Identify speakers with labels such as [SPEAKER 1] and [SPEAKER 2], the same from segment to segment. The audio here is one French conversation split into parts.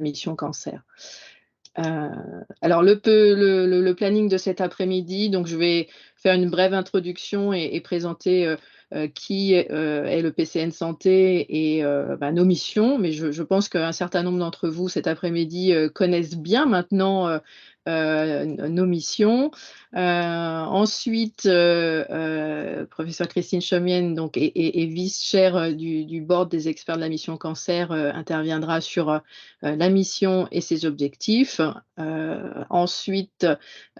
[SPEAKER 1] mission cancer. Alors le planning de cet après-midi, donc je vais faire une brève introduction et présenter qui est le PCN Santé et nos missions, mais je pense qu'un certain nombre d'entre vous cet après-midi connaissent bien maintenant nos missions. Ensuite, professeur Christine Chomienne donc, est vice-chaire du board des experts de la mission cancer, interviendra sur la mission et ses objectifs. Ensuite,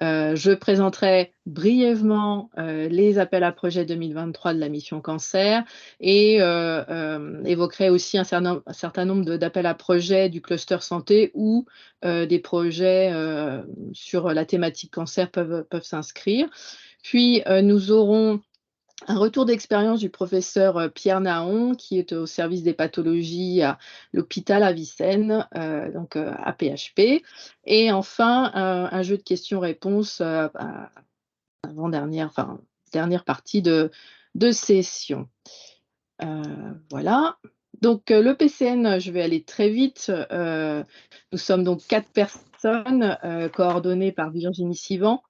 [SPEAKER 1] je présenterai brièvement les appels à projets 2023 de la mission cancer et évoquerai aussi un certain nombre d'appels à projets du cluster santé où des projets sur la thématique cancer peuvent s'inscrire. Puis nous aurons un retour d'expérience du professeur Pierre Nahon, qui est au service des pathologies à l'hôpital Avicenne, donc à PHP. Et enfin, un jeu de questions-réponses dernière partie de session. Voilà. Donc le PCN, je vais aller très vite. Nous sommes donc 4 personnes coordonnées par Virginie Sivan,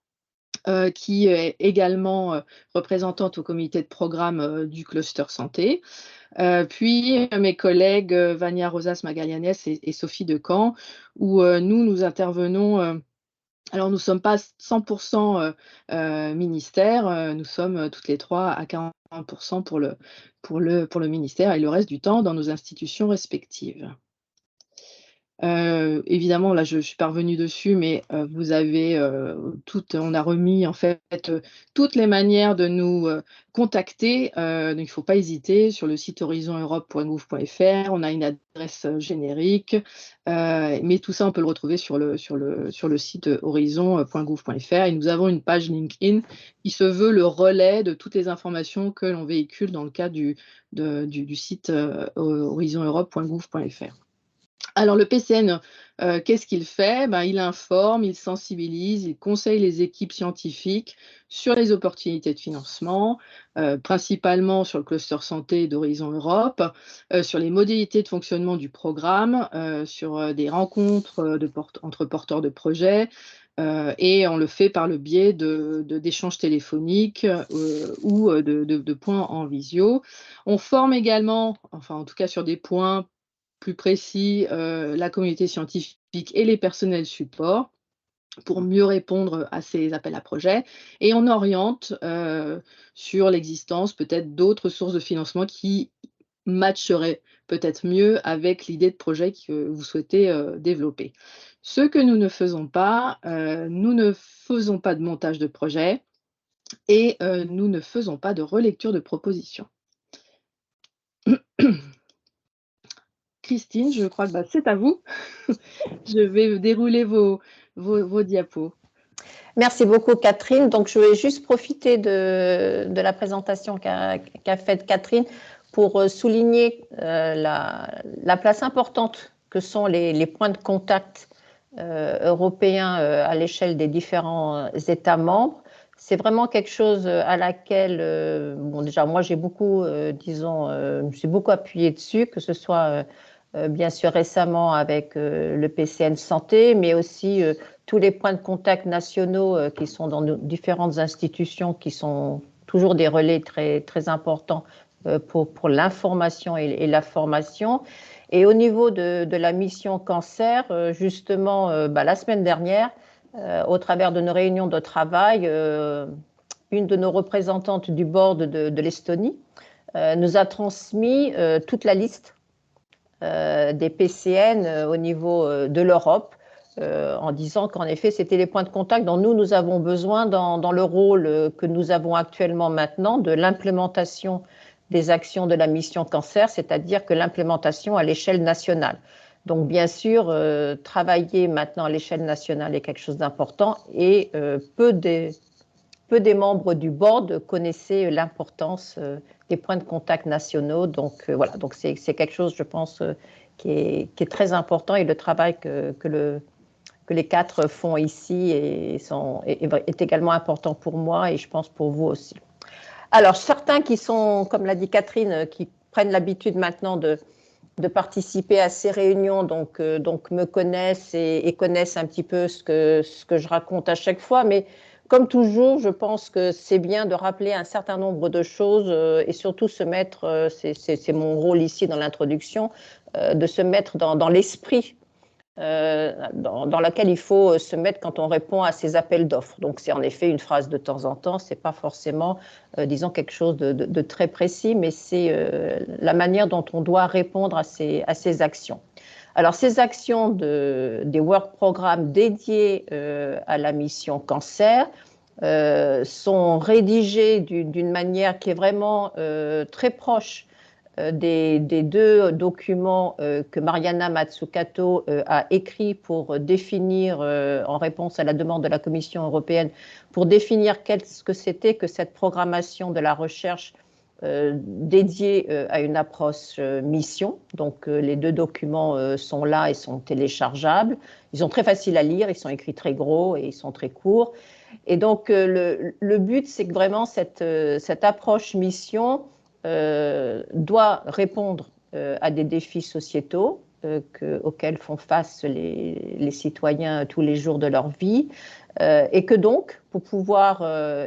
[SPEAKER 1] qui est également représentante au comité de programme du cluster santé. Puis mes collègues Vania Rosas Magalhães et Sophie Decamp, où nous intervenons. Alors, nous ne sommes pas 100% ministère, nous sommes toutes les trois à 40% pour le ministère et le reste du temps dans nos institutions respectives. Évidemment, là, je suis pas revenue dessus, mais vous avez on a remis en fait toutes les manières de nous contacter. Donc, il ne faut pas hésiter sur le site horizoneurope.gouv.fr. On a une adresse générique, mais tout ça, on peut le retrouver sur le site horizon.gouv.fr. Et nous avons une page LinkedIn qui se veut le relais de toutes les informations que l'on véhicule dans le cadre du site horizoneurope.gouv.fr. Alors le PCN, qu'est-ce qu'il fait? Il informe, il sensibilise, il conseille les équipes scientifiques sur les opportunités de financement, principalement sur le cluster santé d'Horizon Europe, sur les modalités de fonctionnement du programme, sur des rencontres entre porteurs de projets, et on le fait par le biais d'échanges téléphoniques ou de points en visio. On forme également, enfin en tout cas sur des points plus précis, la communauté scientifique et les personnels support pour mieux répondre à ces appels à projets. Et on oriente sur l'existence peut-être d'autres sources de financement qui matcheraient peut-être mieux avec l'idée de projet que vous souhaitez développer. Ce que nous ne faisons pas, nous ne faisons pas de montage de projet et nous ne faisons pas de relecture de propositions. Christine, je crois que c'est à vous. Je vais dérouler vos diapos.
[SPEAKER 2] Merci beaucoup Catherine. Donc je vais juste profiter de la présentation qu'a faite Catherine pour souligner la place importante que sont les points de contact européens à l'échelle des différents États membres. C'est vraiment quelque chose à laquelle, déjà moi j'ai beaucoup, je me suis beaucoup appuyée dessus, que ce soit bien sûr récemment avec le PCN Santé, mais aussi tous les points de contact nationaux qui sont dans nos différentes institutions, qui sont toujours des relais très, très importants pour l'information et la formation. Et au niveau de la mission cancer, justement, la semaine dernière, au travers de nos réunions de travail, une de nos représentantes du board de l'Estonie nous a transmis toute la liste des PCN au niveau de l'Europe, en disant qu'en effet, c'était les points de contact dont nous avons besoin dans le rôle que nous avons actuellement maintenant de l'implémentation des actions de la mission cancer, c'est-à-dire que l'implémentation à l'échelle nationale. Donc, bien sûr, travailler maintenant à l'échelle nationale est quelque chose d'important et peu des membres du board connaissaient l'importance des points de contact nationaux. Donc, voilà, donc c'est quelque chose, je pense, qui est très important et le travail que les 4 font ici est également important pour moi et je pense pour vous aussi. Alors, certains qui sont, comme l'a dit Catherine, qui prennent l'habitude maintenant de de participer à ces réunions, donc me connaissent et connaissent un petit peu ce que je raconte à chaque fois. Mais comme toujours, je pense que c'est bien de rappeler un certain nombre de choses et surtout se mettre, c'est mon rôle ici dans l'introduction, de se mettre dans l'esprit dans laquelle il faut se mettre quand on répond à ces appels d'offres. Donc, c'est en effet une phrase de temps en temps, ce n'est pas forcément, disons, quelque chose de très précis, mais c'est la manière dont on doit répondre à ces actions. Alors, ces actions des work programmes dédiés à la mission cancer sont rédigées d'une manière qui est vraiment très proche des deux documents que Mariana Mazzucato a écrits pour définir, en réponse à la demande de la Commission européenne, pour définir qu'est-ce que c'était que cette programmation de la recherche dédiée à une approche mission. Donc les deux documents sont là et sont téléchargeables. Ils sont très faciles à lire, ils sont écrits très gros et ils sont très courts. Et donc le but, c'est que vraiment cette approche mission doit répondre à des défis sociétaux auxquels font face les citoyens tous les jours de leur vie, et que donc, pour pouvoir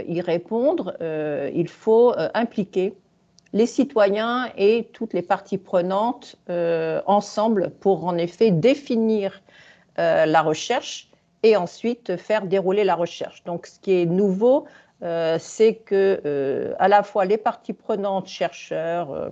[SPEAKER 2] y répondre, il faut impliquer les citoyens et toutes les parties prenantes ensemble pour en effet définir la recherche et ensuite faire dérouler la recherche. Donc, ce qui est nouveau, c'est que à la fois les parties prenantes, chercheurs,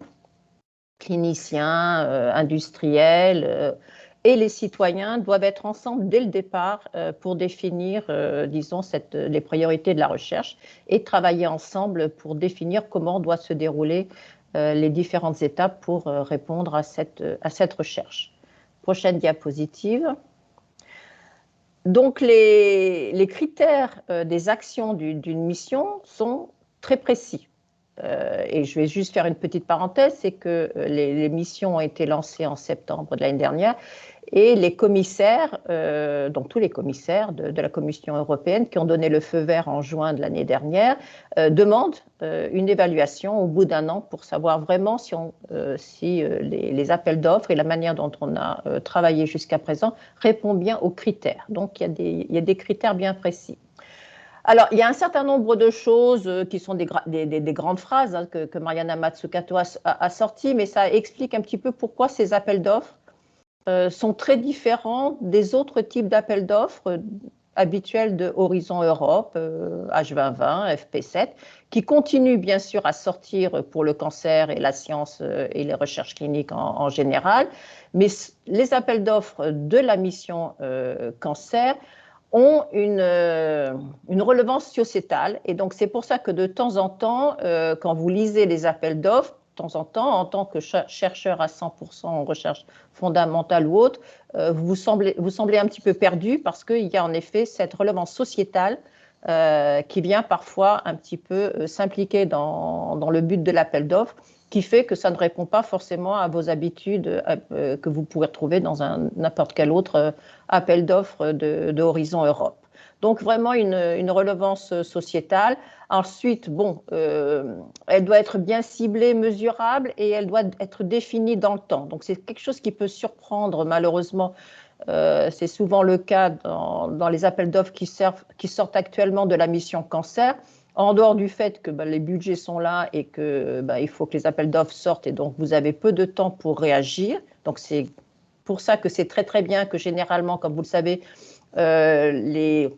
[SPEAKER 2] cliniciens, industriels et les citoyens doivent être ensemble dès le départ pour définir, disons, les priorités de la recherche et travailler ensemble pour définir comment doivent se dérouler les différentes étapes pour répondre à cette recherche. Prochaine diapositive. Donc, les critères des actions d'une mission sont très précis. Et je vais juste faire une petite parenthèse, c'est que les missions ont été lancées en septembre de l'année dernière et les commissaires, donc tous les commissaires de la Commission européenne qui ont donné le feu vert en juin de l'année dernière, demandent une évaluation au bout d'un an pour savoir vraiment si les appels d'offres et la manière dont on a travaillé jusqu'à présent répondent bien aux critères. Donc il y a des critères bien précis. Alors, il y a un certain nombre de choses qui sont des grandes phrases hein, que Mariana Mazzucato a sorties, mais ça explique un petit peu pourquoi ces appels d'offres sont très différents des autres types d'appels d'offres habituels de Horizon Europe, H2020, FP7, qui continuent bien sûr à sortir pour le cancer et la science et les recherches cliniques en général, mais les appels d'offres de la mission cancer ont une relevance sociétale. Et donc, c'est pour ça que de temps en temps, quand vous lisez les appels d'offres, de temps en tant que chercheur à 100% en recherche fondamentale ou autre, vous semblez un petit peu perdu parce qu'il y a en effet cette relevance sociétale qui vient parfois un petit peu s'impliquer dans le but de l'appel d'offres, qui fait que ça ne répond pas forcément à vos habitudes que vous pouvez retrouver dans n'importe quel autre appel d'offres de Horizon Europe. Donc vraiment une relevance sociétale. Ensuite, bon, elle doit être bien ciblée, mesurable et elle doit être définie dans le temps. Donc c'est quelque chose qui peut surprendre malheureusement. C'est souvent le cas dans les appels d'offres qui sortent actuellement de la mission cancer. En dehors du fait que les budgets sont là et qu'il faut que les appels d'offres sortent et donc vous avez peu de temps pour réagir. Donc c'est pour ça que c'est très très bien que généralement, comme vous le savez, le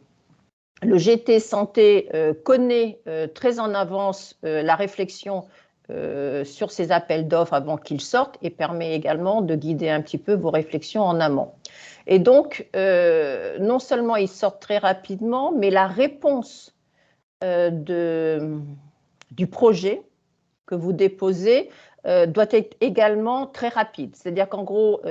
[SPEAKER 2] GT Santé connaît très en avance la réflexion sur ces appels d'offres avant qu'ils sortent et permet également de guider un petit peu vos réflexions en amont. Et donc, non seulement ils sortent très rapidement, mais la réponse du projet que vous déposez doit être également très rapide. C'est-à-dire qu'en gros,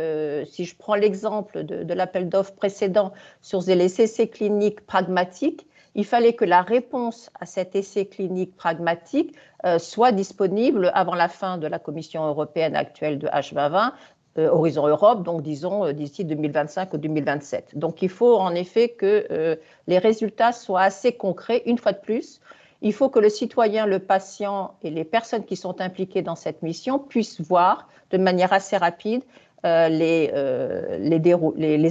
[SPEAKER 2] si je prends l'exemple de l'appel d'offres précédent sur les essais cliniques pragmatiques, il fallait que la réponse à cet essai clinique pragmatique soit disponible avant la fin de la Commission européenne actuelle de H2020, Horizon Europe, donc disons d'ici 2025 ou 2027. Donc il faut en effet que les résultats soient assez concrets, une fois de plus, il faut que le citoyen, le patient et les personnes qui sont impliquées dans cette mission puissent voir de manière assez rapide les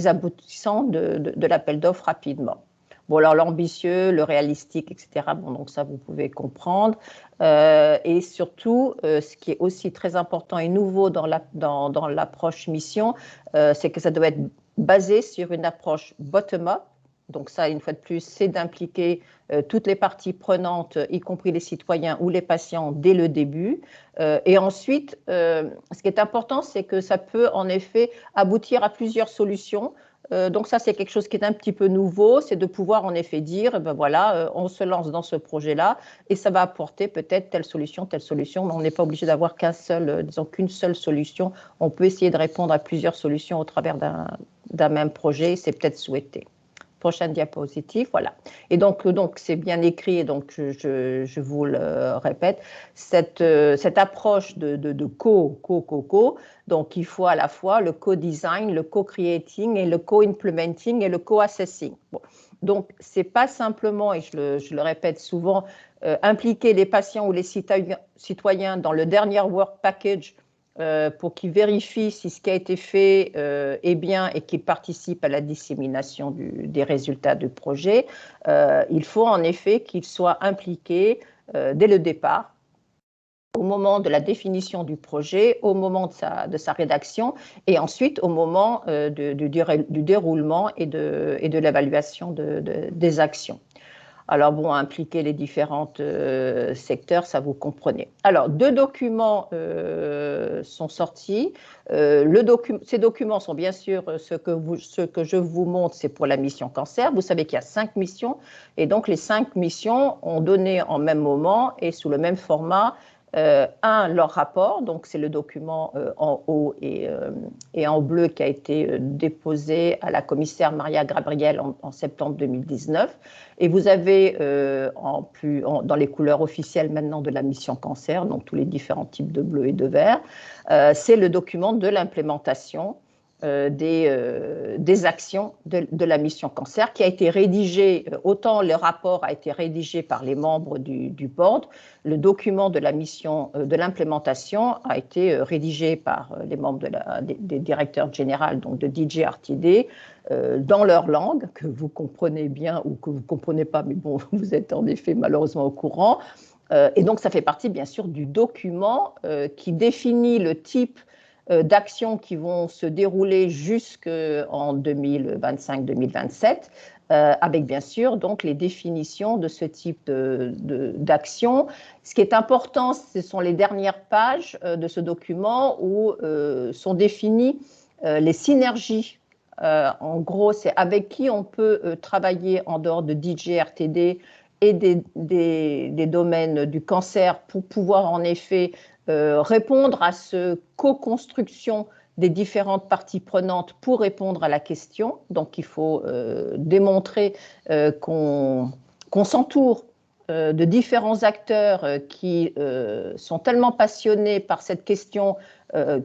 [SPEAKER 2] aboutissants de l'appel d'offres rapidement. Bon, alors l'ambitieux, le réalistique, etc., bon, donc ça, vous pouvez comprendre. Et surtout, ce qui est aussi très important et nouveau dans l'approche mission, c'est que ça doit être basé sur une approche bottom-up. Donc ça, une fois de plus, c'est d'impliquer toutes les parties prenantes, y compris les citoyens ou les patients, dès le début. Et ensuite, ce qui est important, c'est que ça peut en effet aboutir à plusieurs solutions. Donc ça, c'est quelque chose qui est un petit peu nouveau, c'est de pouvoir en effet dire, ben voilà, on se lance dans ce projet-là et ça va apporter peut-être telle solution, mais on n'est pas obligé d'avoir qu'une seule solution. On peut essayer de répondre à plusieurs solutions au travers d'un même projet, c'est peut-être souhaité. Prochaine diapositive, voilà. Et donc c'est bien écrit, et donc je vous le répète, cette approche de co, donc il faut à la fois le co-design, le co-creating et le co-implementing et le co-assessing. Bon. Donc, ce n'est pas simplement, et je le répète souvent, impliquer les patients ou les citoyens dans le dernier work package pour qu'ils vérifient si ce qui a été fait est bien et qu'ils participent à la dissémination des résultats du projet. Il faut en effet qu'ils soient impliqués dès le départ, au moment de la définition du projet, au moment de sa rédaction et ensuite au moment du déroulement et de l'évaluation des actions. Alors bon, impliquer les différents secteurs, ça vous comprenez. Alors, 2 documents sont sortis. Ces documents sont bien sûr ce que je vous montre, c'est pour la mission cancer. Vous savez qu'il y a 5 missions et donc les 5 missions ont donné en même moment et sous le même format leur rapport, donc c'est le document en haut et en bleu qui a été déposé à la commissaire Maria Gabriel en septembre 2019. Et vous avez dans les couleurs officielles maintenant de la mission cancer, donc tous les différents types de bleu et de vert, c'est le document de l'implémentation des actions de la mission cancer qui a été rédigé, autant le rapport a été rédigé par les membres du board, le document de la mission de l'implémentation a été rédigé par les membres des directeurs généraux, donc de DGRTD, dans leur langue, que vous comprenez bien ou que vous ne comprenez pas, mais bon, vous êtes en effet malheureusement au courant. Et donc, ça fait partie, bien sûr, du document qui définit le type d'actions qui vont se dérouler jusqu'en 2025-2027, avec bien sûr donc les définitions de ce type d'actions. Ce qui est important, ce sont les dernières pages de ce document où sont définies les synergies. En gros, c'est avec qui on peut travailler en dehors de DGRTD et des domaines du cancer pour pouvoir en effet répondre à ce co-construction des différentes parties prenantes pour répondre à la question. Donc, il faut démontrer qu'on s'entoure de différents acteurs qui sont tellement passionnés par cette question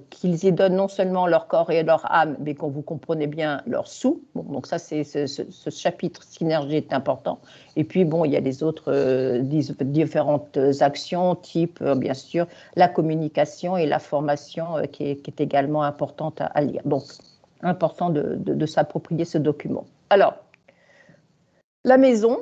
[SPEAKER 2] qu'ils y donnent non seulement leur corps et leur âme, mais qu'on vous comprenez bien leur sou. Bon, donc ça, ce chapitre synergie est important. Et puis, bon, il y a les autres différentes actions, type, bien sûr, la communication et la formation qui est également importante à lire. Donc, important de s'approprier ce document. Alors, la maison,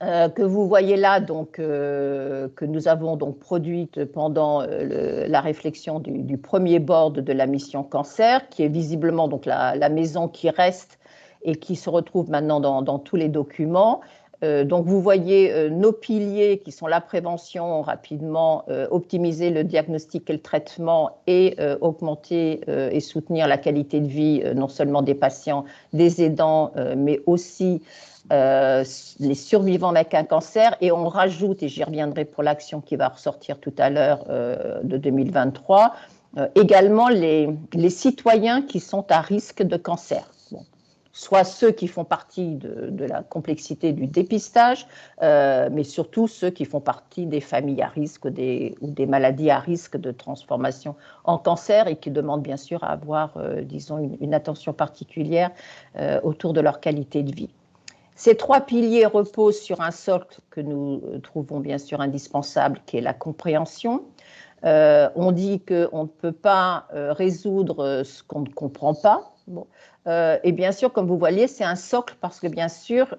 [SPEAKER 2] que vous voyez là, donc, que nous avons donc produite pendant la réflexion du premier board de la mission cancer, qui est visiblement donc la maison qui reste et qui se retrouve maintenant dans tous les documents. Donc, vous voyez nos piliers qui sont la prévention, rapidement, optimiser le diagnostic et le traitement et augmenter et soutenir la qualité de vie non seulement des patients, des aidants, mais aussi les survivants avec un cancer. Et on rajoute, et j'y reviendrai pour l'action qui va ressortir tout à l'heure de 2023, également les citoyens qui sont à risque de cancer. Soit ceux qui font partie de la complexité du dépistage, mais surtout ceux qui font partie des familles à risque ou des maladies à risque de transformation en cancer et qui demandent bien sûr à avoir, disons, une attention particulière autour de leur qualité de vie. Ces 3 piliers reposent sur un socle que nous trouvons bien sûr indispensable, qui est la compréhension. On dit qu'on ne peut pas résoudre ce qu'on ne comprend pas. Bon. Et bien sûr, comme vous voyez, c'est un socle parce que bien sûr,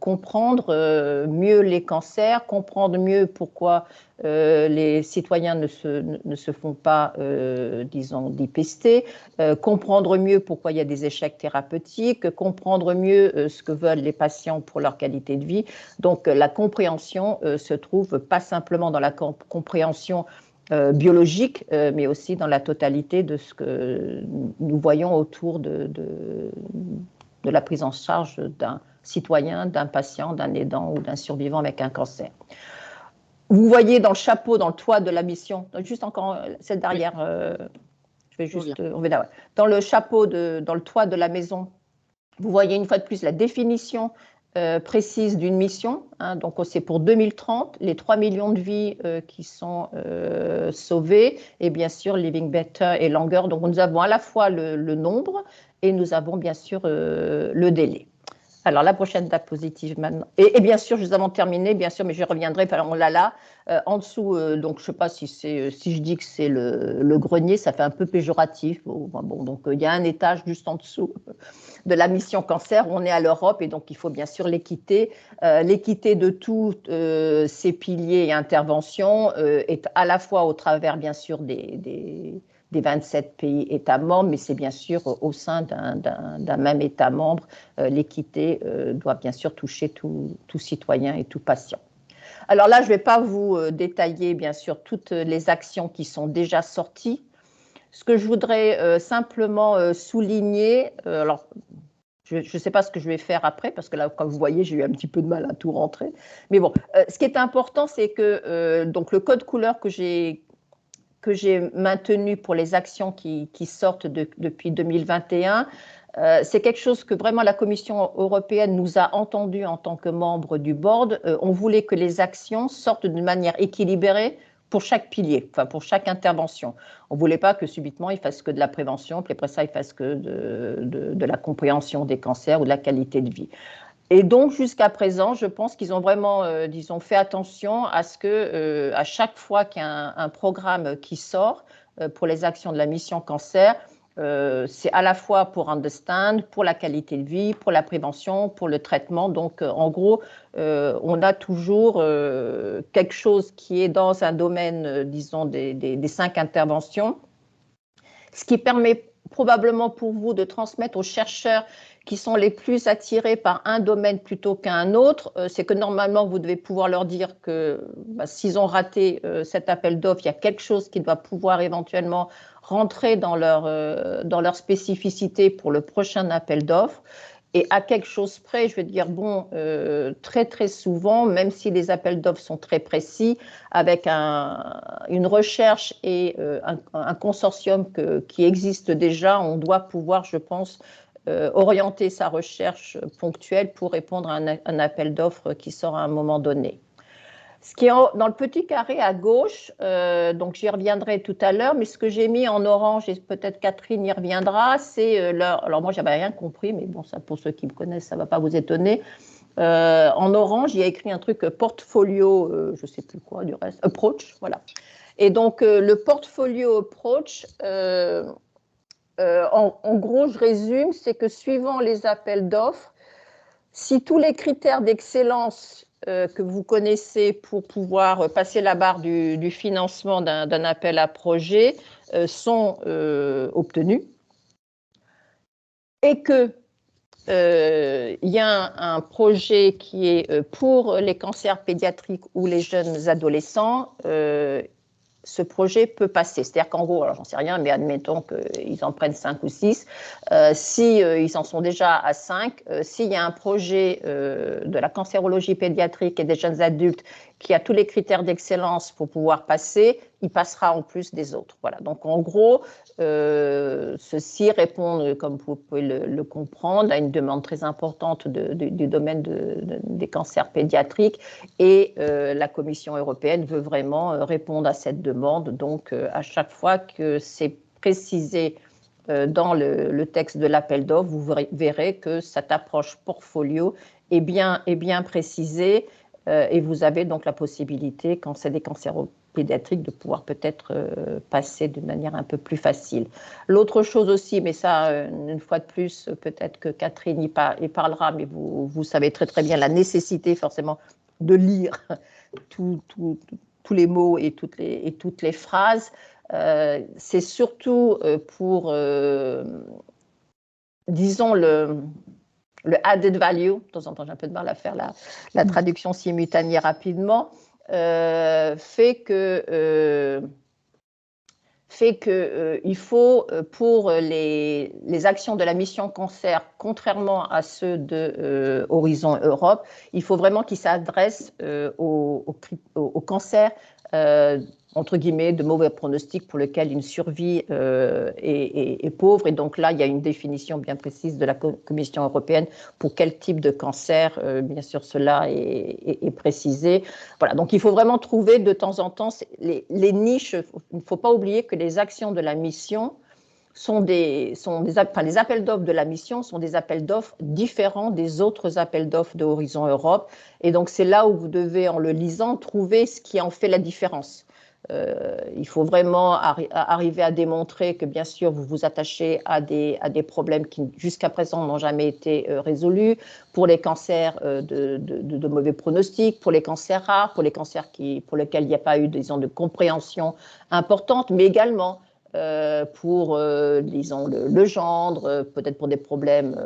[SPEAKER 2] comprendre mieux les cancers, comprendre mieux pourquoi les citoyens ne se font pas, disons, dépister, comprendre mieux pourquoi il y a des échecs thérapeutiques, comprendre mieux ce que veulent les patients pour leur qualité de vie. Donc la compréhension se trouve pas simplement dans la compréhension biologique, mais aussi dans la totalité de ce que nous voyons autour de la prise en charge d'un citoyen, d'un patient, d'un aidant ou d'un survivant avec un cancer. Vous voyez dans le chapeau, dans le toit de la mission, juste encore celle derrière, je vais juste, dans le chapeau, dans le toit de la maison, vous voyez une fois de plus la définition précise d'une mission, hein, donc c'est pour 2030, les 3 millions de vies qui sont sauvées, et bien sûr Living Better et Longer. Donc nous avons à la fois le nombre et nous avons bien sûr le délai. Alors, la prochaine diapositive maintenant. Et bien sûr, juste avant de terminer, bien sûr, mais je reviendrai, on l'a là. En dessous, donc je ne sais pas si je dis que c'est le grenier, ça fait un peu péjoratif. Bon, donc il y a un étage juste en dessous de la mission cancer où on est à l'Europe et donc il faut bien sûr l'équité. L'équité de tous ces piliers et interventions est à la fois au travers, bien sûr, des 27 pays États membres, mais c'est bien sûr au sein d'un même État membre. L'équité doit bien sûr toucher tout citoyen et tout patient. Alors là, je ne vais pas vous détailler bien sûr toutes les actions qui sont déjà sorties. Ce que je voudrais simplement souligner, alors je ne sais pas ce que je vais faire après, parce que là, comme vous voyez, j'ai eu un petit peu de mal à tout rentrer. Mais bon, ce qui est important, c'est que donc le code couleur que j'ai maintenu pour les actions qui sortent depuis 2021, c'est quelque chose que vraiment la Commission européenne nous a entendu en tant que membre du board. On voulait que les actions sortent d'une manière équilibrée pour chaque pilier, enfin pour chaque intervention. On ne voulait pas que subitement ils fassent que de la prévention, puis après ça ils fassent que de la compréhension des cancers ou de la qualité de vie. Et donc, jusqu'à présent, je pense qu'ils ont vraiment, disons, fait attention à ce que, à chaque fois qu'il y a un programme qui sort pour les actions de la mission cancer, c'est à la fois pour understand, pour la qualité de vie, pour la prévention, pour le traitement. Donc, en gros, on a toujours quelque chose qui est dans un domaine, disons, des 5 interventions, ce qui permet probablement pour vous de transmettre aux chercheurs qui sont les plus attirés par un domaine plutôt qu'un autre, c'est que normalement, vous devez pouvoir leur dire que s'ils ont raté cet appel d'offres, il y a quelque chose qui doit pouvoir éventuellement rentrer dans leur spécificité pour le prochain appel d'offres. Et à quelque chose près, je veux dire, bon, très très souvent, même si les appels d'offres sont très précis, avec une recherche et un consortium qui existe déjà, on doit pouvoir, je pense, orienter sa recherche ponctuelle pour répondre à un appel d'offres qui sort à un moment donné. Ce qui est dans le petit carré à gauche, donc j'y reviendrai tout à l'heure, mais ce que j'ai mis en orange, et peut-être Catherine y reviendra, c'est alors moi, je n'avais rien compris, mais bon, ça, pour ceux qui me connaissent, ça ne va pas vous étonner. En orange, il y a écrit un truc portfolio, je ne sais plus quoi du reste, approach, voilà. Et donc, le portfolio approach, en gros, je résume, c'est que suivant les appels d'offres, si tous les critères d'excellence que vous connaissez pour pouvoir passer la barre du financement d'un appel à projet sont obtenus et que il y a un projet qui est pour les cancers pédiatriques ou les jeunes adolescents, ce projet peut passer. C'est-à-dire qu'en gros, alors j'en sais rien, mais admettons qu'ils en prennent 5 ou 6. S'ils en sont déjà à 5, s'il y a un projet de la cancérologie pédiatrique et des jeunes adultes qui a tous les critères d'excellence pour pouvoir passer, il passera en plus des autres. Voilà. Donc en gros, ceci répond, comme vous pouvez le comprendre, à une demande très importante du domaine des cancers pédiatriques et la Commission européenne veut vraiment répondre à cette demande. Donc à chaque fois que c'est précisé dans le texte de l'appel d'offres, vous verrez que cette approche portfolio est bien précisé et vous avez donc la possibilité, quand c'est des cancers pédiatriques, de pouvoir peut-être passer de manière un peu plus facile. L'autre chose aussi, mais ça, une fois de plus, peut-être que Catherine y parlera, mais vous savez très très bien la nécessité forcément de lire tous les mots et toutes les phrases. C'est surtout pour, disons, le added value, de temps en temps j'ai un peu de mal à faire la traduction simultanée rapidement, fait que il faut, pour les actions de la mission cancer, contrairement à ceux de Horizon Europe, il faut vraiment qu'ils s'adressent au cancer entre guillemets, de mauvais pronostics pour lequel une survie est pauvre. Et donc là, il y a une définition bien précise de la Commission européenne pour quel type de cancer, bien sûr, cela est précisé. Voilà, donc il faut vraiment trouver de temps en temps les niches. Il ne faut pas oublier que les actions de la mission les appels d'offres de la mission sont des appels d'offres différents des autres appels d'offres de Horizon Europe. Et donc c'est là où vous devez, en le lisant, trouver ce qui en fait la différence. Il faut vraiment arriver à démontrer que, bien sûr, vous vous attachez à des problèmes qui, jusqu'à présent, n'ont jamais été résolus, pour les cancers de mauvais pronostics, pour les cancers rares, pour les cancers pour lesquels il n'y a pas eu, disons, de compréhension importante, mais également pour, disons, le gendre, peut-être pour des problèmes,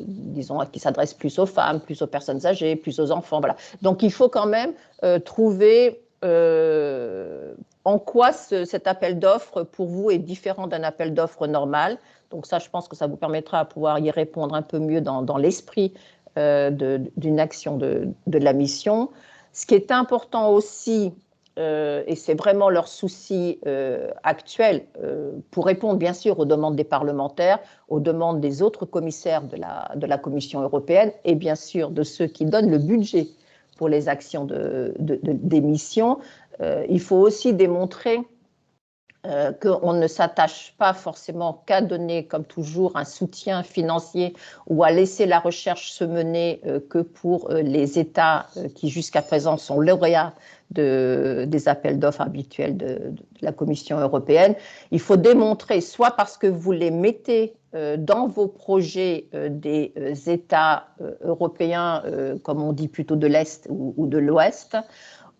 [SPEAKER 2] disons, qui s'adressent plus aux femmes, plus aux personnes âgées, plus aux enfants. Voilà. Donc, il faut quand même trouver en quoi cet appel d'offres pour vous est différent d'un appel d'offres normal. Donc ça, je pense que ça vous permettra de pouvoir y répondre un peu mieux dans l'esprit d'une action de la mission. Ce qui est important aussi, et c'est vraiment leur souci actuel, pour répondre bien sûr aux demandes des parlementaires, aux demandes des autres commissaires de la Commission européenne et bien sûr de ceux qui donnent le budget pour les actions des missions. Il faut aussi démontrer qu'on ne s'attache pas forcément qu'à donner, comme toujours, un soutien financier ou à laisser la recherche se mener que pour les États qui, jusqu'à présent, sont lauréats des appels d'offres habituels de la Commission européenne. Il faut démontrer, soit parce que vous les mettez dans vos projets des États européens, comme on dit plutôt de l'Est ou de l'Ouest,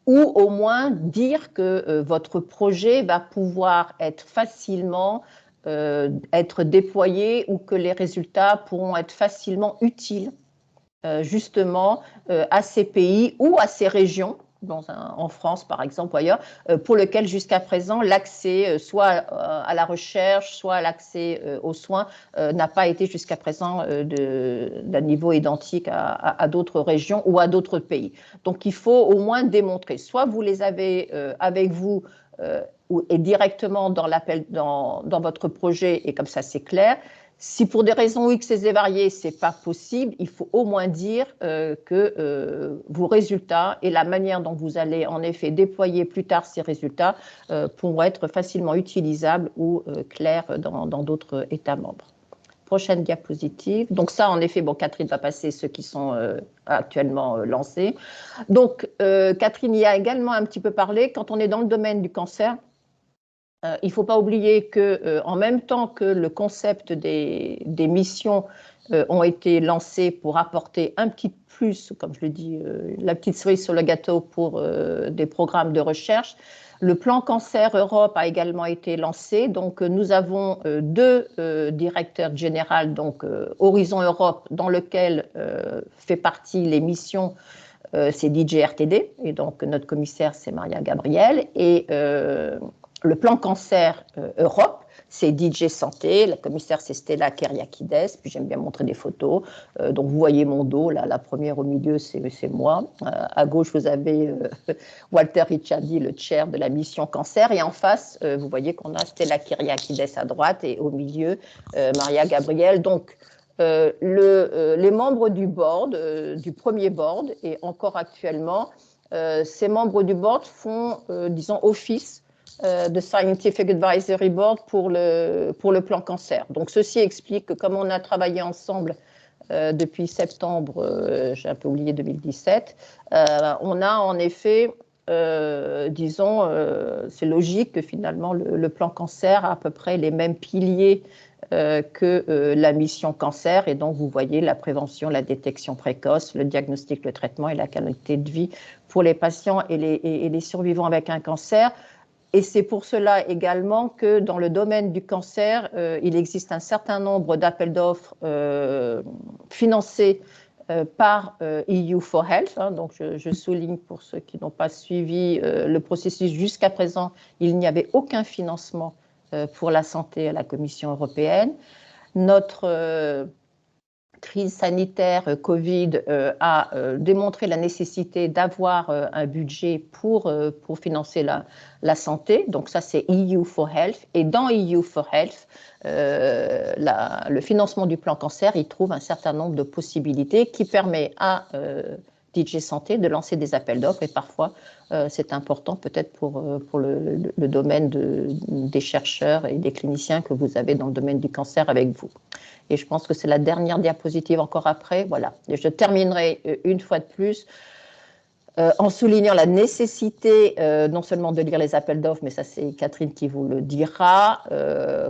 [SPEAKER 2] ou au moins dire que votre projet va pouvoir être facilement être déployé ou que les résultats pourront être facilement utiles justement à ces pays ou à ces régions, en France par exemple ou ailleurs, pour lesquels jusqu'à présent l'accès soit à la recherche, soit à l'accès aux soins n'a pas été jusqu'à présent d'un niveau identique à d'autres régions ou à d'autres pays. Donc il faut au moins démontrer, soit vous les avez avec vous et directement dans votre projet et comme ça c'est clair. Si pour des raisons X et variées, ce n'est pas possible, il faut au moins dire que vos résultats et la manière dont vous allez en effet déployer plus tard ces résultats pourront être facilement utilisables ou clairs dans d'autres États membres. Prochaine diapositive. Donc ça, en effet, bon, Catherine va passer ceux qui sont actuellement lancés. Donc, Catherine y a également un petit peu parlé. Quand on est dans le domaine du cancer, il ne faut pas oublier qu'en même temps que le concept des missions ont été lancés pour apporter un petit plus, comme je le dis, la petite cerise sur le gâteau pour des programmes de recherche, le plan Cancer Europe a également été lancé. Donc, nous avons deux directeurs généraux, donc Horizon Europe, dans lequel fait partie les missions, c'est DJ RTD, et donc notre commissaire, c'est Maria Gabriel, et le plan Cancer Europe, c'est DJ Santé, la commissaire c'est Stella Kyriakides, puis j'aime bien montrer des photos. Donc vous voyez mon dos, là, la première au milieu c'est moi. À gauche vous avez Walter Ricciardi, le chair de la mission Cancer, et en face vous voyez qu'on a Stella Kyriakides à droite et au milieu Maria Gabriel. Donc les membres du board, du premier board, et encore actuellement, ces membres du board font, disons, office de Scientific Advisory Board pour le plan cancer. Donc, ceci explique que comme on a travaillé ensemble depuis septembre, j'ai un peu oublié 2017, on a en effet, disons, c'est logique que finalement le plan cancer a à peu près les mêmes piliers que la mission cancer. Et donc, vous voyez la prévention, la détection précoce, le diagnostic, le traitement et la qualité de vie pour les patients et les survivants avec un cancer. Et c'est pour cela également que dans le domaine du cancer, il existe un certain nombre d'appels d'offres financés par EU4Health. Hein, donc, je souligne pour ceux qui n'ont pas suivi le processus jusqu'à présent, il n'y avait aucun financement pour la santé à la Commission européenne. Notre crise sanitaire Covid a démontré la nécessité d'avoir un budget pour financer la santé. Donc ça, c'est EU4Health. Et dans EU4Health, le financement du plan cancer, il trouve un certain nombre de possibilités qui permet à DG Santé de lancer des appels d'offres. Et parfois, c'est important peut-être pour le domaine des chercheurs et des cliniciens que vous avez dans le domaine du cancer avec vous. Et je pense que c'est la dernière diapositive encore après. Voilà. Et je terminerai une fois de plus en soulignant la nécessité non seulement de lire les appels d'offres, mais ça c'est Catherine qui vous le dira.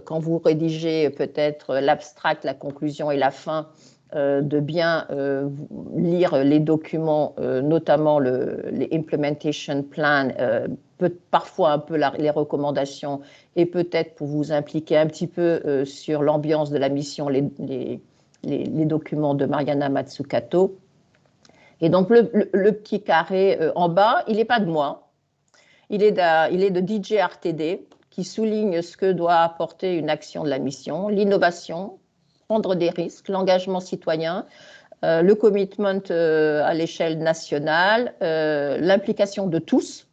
[SPEAKER 2] Quand vous rédigez peut-être l'abstract, la conclusion et la fin, de bien lire les documents, notamment les implementation plans, parfois un peu les recommandations, et peut-être pour vous impliquer un petit peu sur l'ambiance de la mission, les documents de Mariana Mazzucato. Et donc le petit carré en bas, il n'est pas de moi, il est de DJ RTD, qui souligne ce que doit apporter une action de la mission, l'innovation, prendre des risques, l'engagement citoyen, le commitment à l'échelle nationale, l'implication de tous,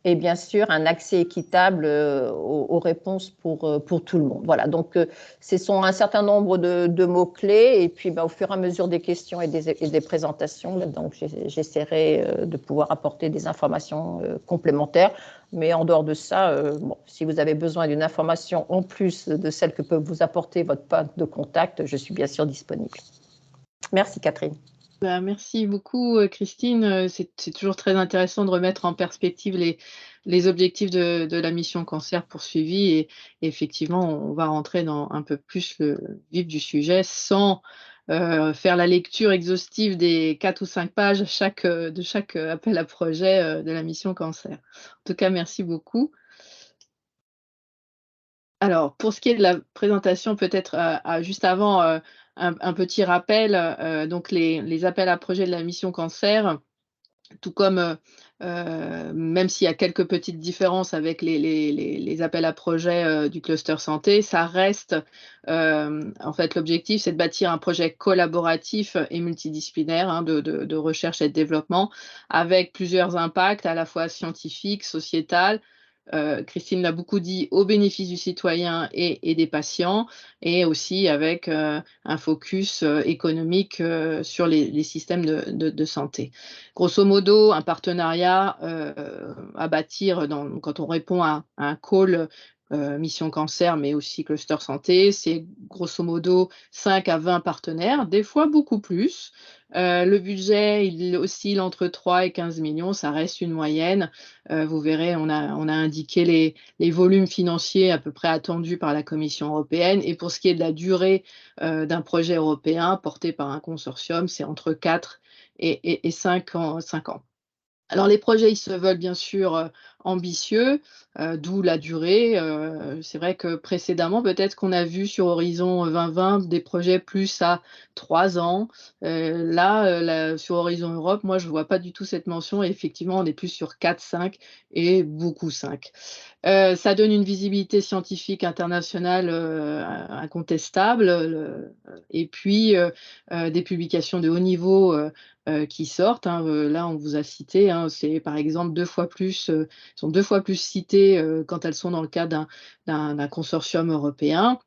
[SPEAKER 2] et bien sûr un accès équitable aux réponses pour tout le monde. Voilà, donc ce sont un certain nombre de mots-clés, et puis au fur et à mesure des questions et des présentations, donc j'essaierai de pouvoir apporter des informations complémentaires. Mais en dehors de ça, si vous avez besoin d'une information en plus de celle que peut vous apporter votre point de contact, je suis bien sûr disponible. Merci Catherine.
[SPEAKER 1] Merci beaucoup Christine. C'est toujours très intéressant de remettre en perspective les objectifs de la mission cancer poursuivie, et effectivement on va rentrer dans un peu plus le vif du sujet sans faire la lecture exhaustive des 4 ou 5 pages de chaque appel à projet de la mission cancer. En tout cas, merci beaucoup. Alors, pour ce qui est de la présentation, peut-être juste avant, un petit rappel. Donc, les appels à projets de la mission cancer, tout comme, même s'il y a quelques petites différences avec les appels à projets du cluster santé, ça reste, en fait, l'objectif, c'est de bâtir un projet collaboratif et multidisciplinaire, hein, de recherche et de développement, avec plusieurs impacts à la fois scientifiques, sociétal. Christine l'a beaucoup dit, au bénéfice du citoyen et des patients, et aussi avec un focus économique sur les systèmes de santé. Grosso modo, un partenariat à bâtir quand on répond à un call mission cancer, mais aussi cluster santé, c'est grosso modo 5 à 20 partenaires, des fois beaucoup plus. Le budget, il oscille entre 3 et 15 millions, ça reste une moyenne. Vous verrez, on a indiqué les volumes financiers à peu près attendus par la Commission européenne. Et pour ce qui est de la durée d'un projet européen porté par un consortium, c'est entre 4 et 5 ans. Alors les projets, ils se veulent bien sûr ambitieux, d'où la durée. C'est vrai que précédemment, peut-être qu'on a vu sur Horizon 2020 des projets plus à 3 ans. Là, sur Horizon Europe, moi, je ne vois pas du tout cette mention. Et effectivement, on est plus sur 4, 5 et beaucoup 5. Ça donne une visibilité scientifique internationale incontestable, et puis des publications de haut niveau qui sortent. Hein. Là, on vous a cité, hein, c'est par exemple 2 fois plus, sont 2 fois plus citées quand elles sont dans le cadre d'un consortium européen.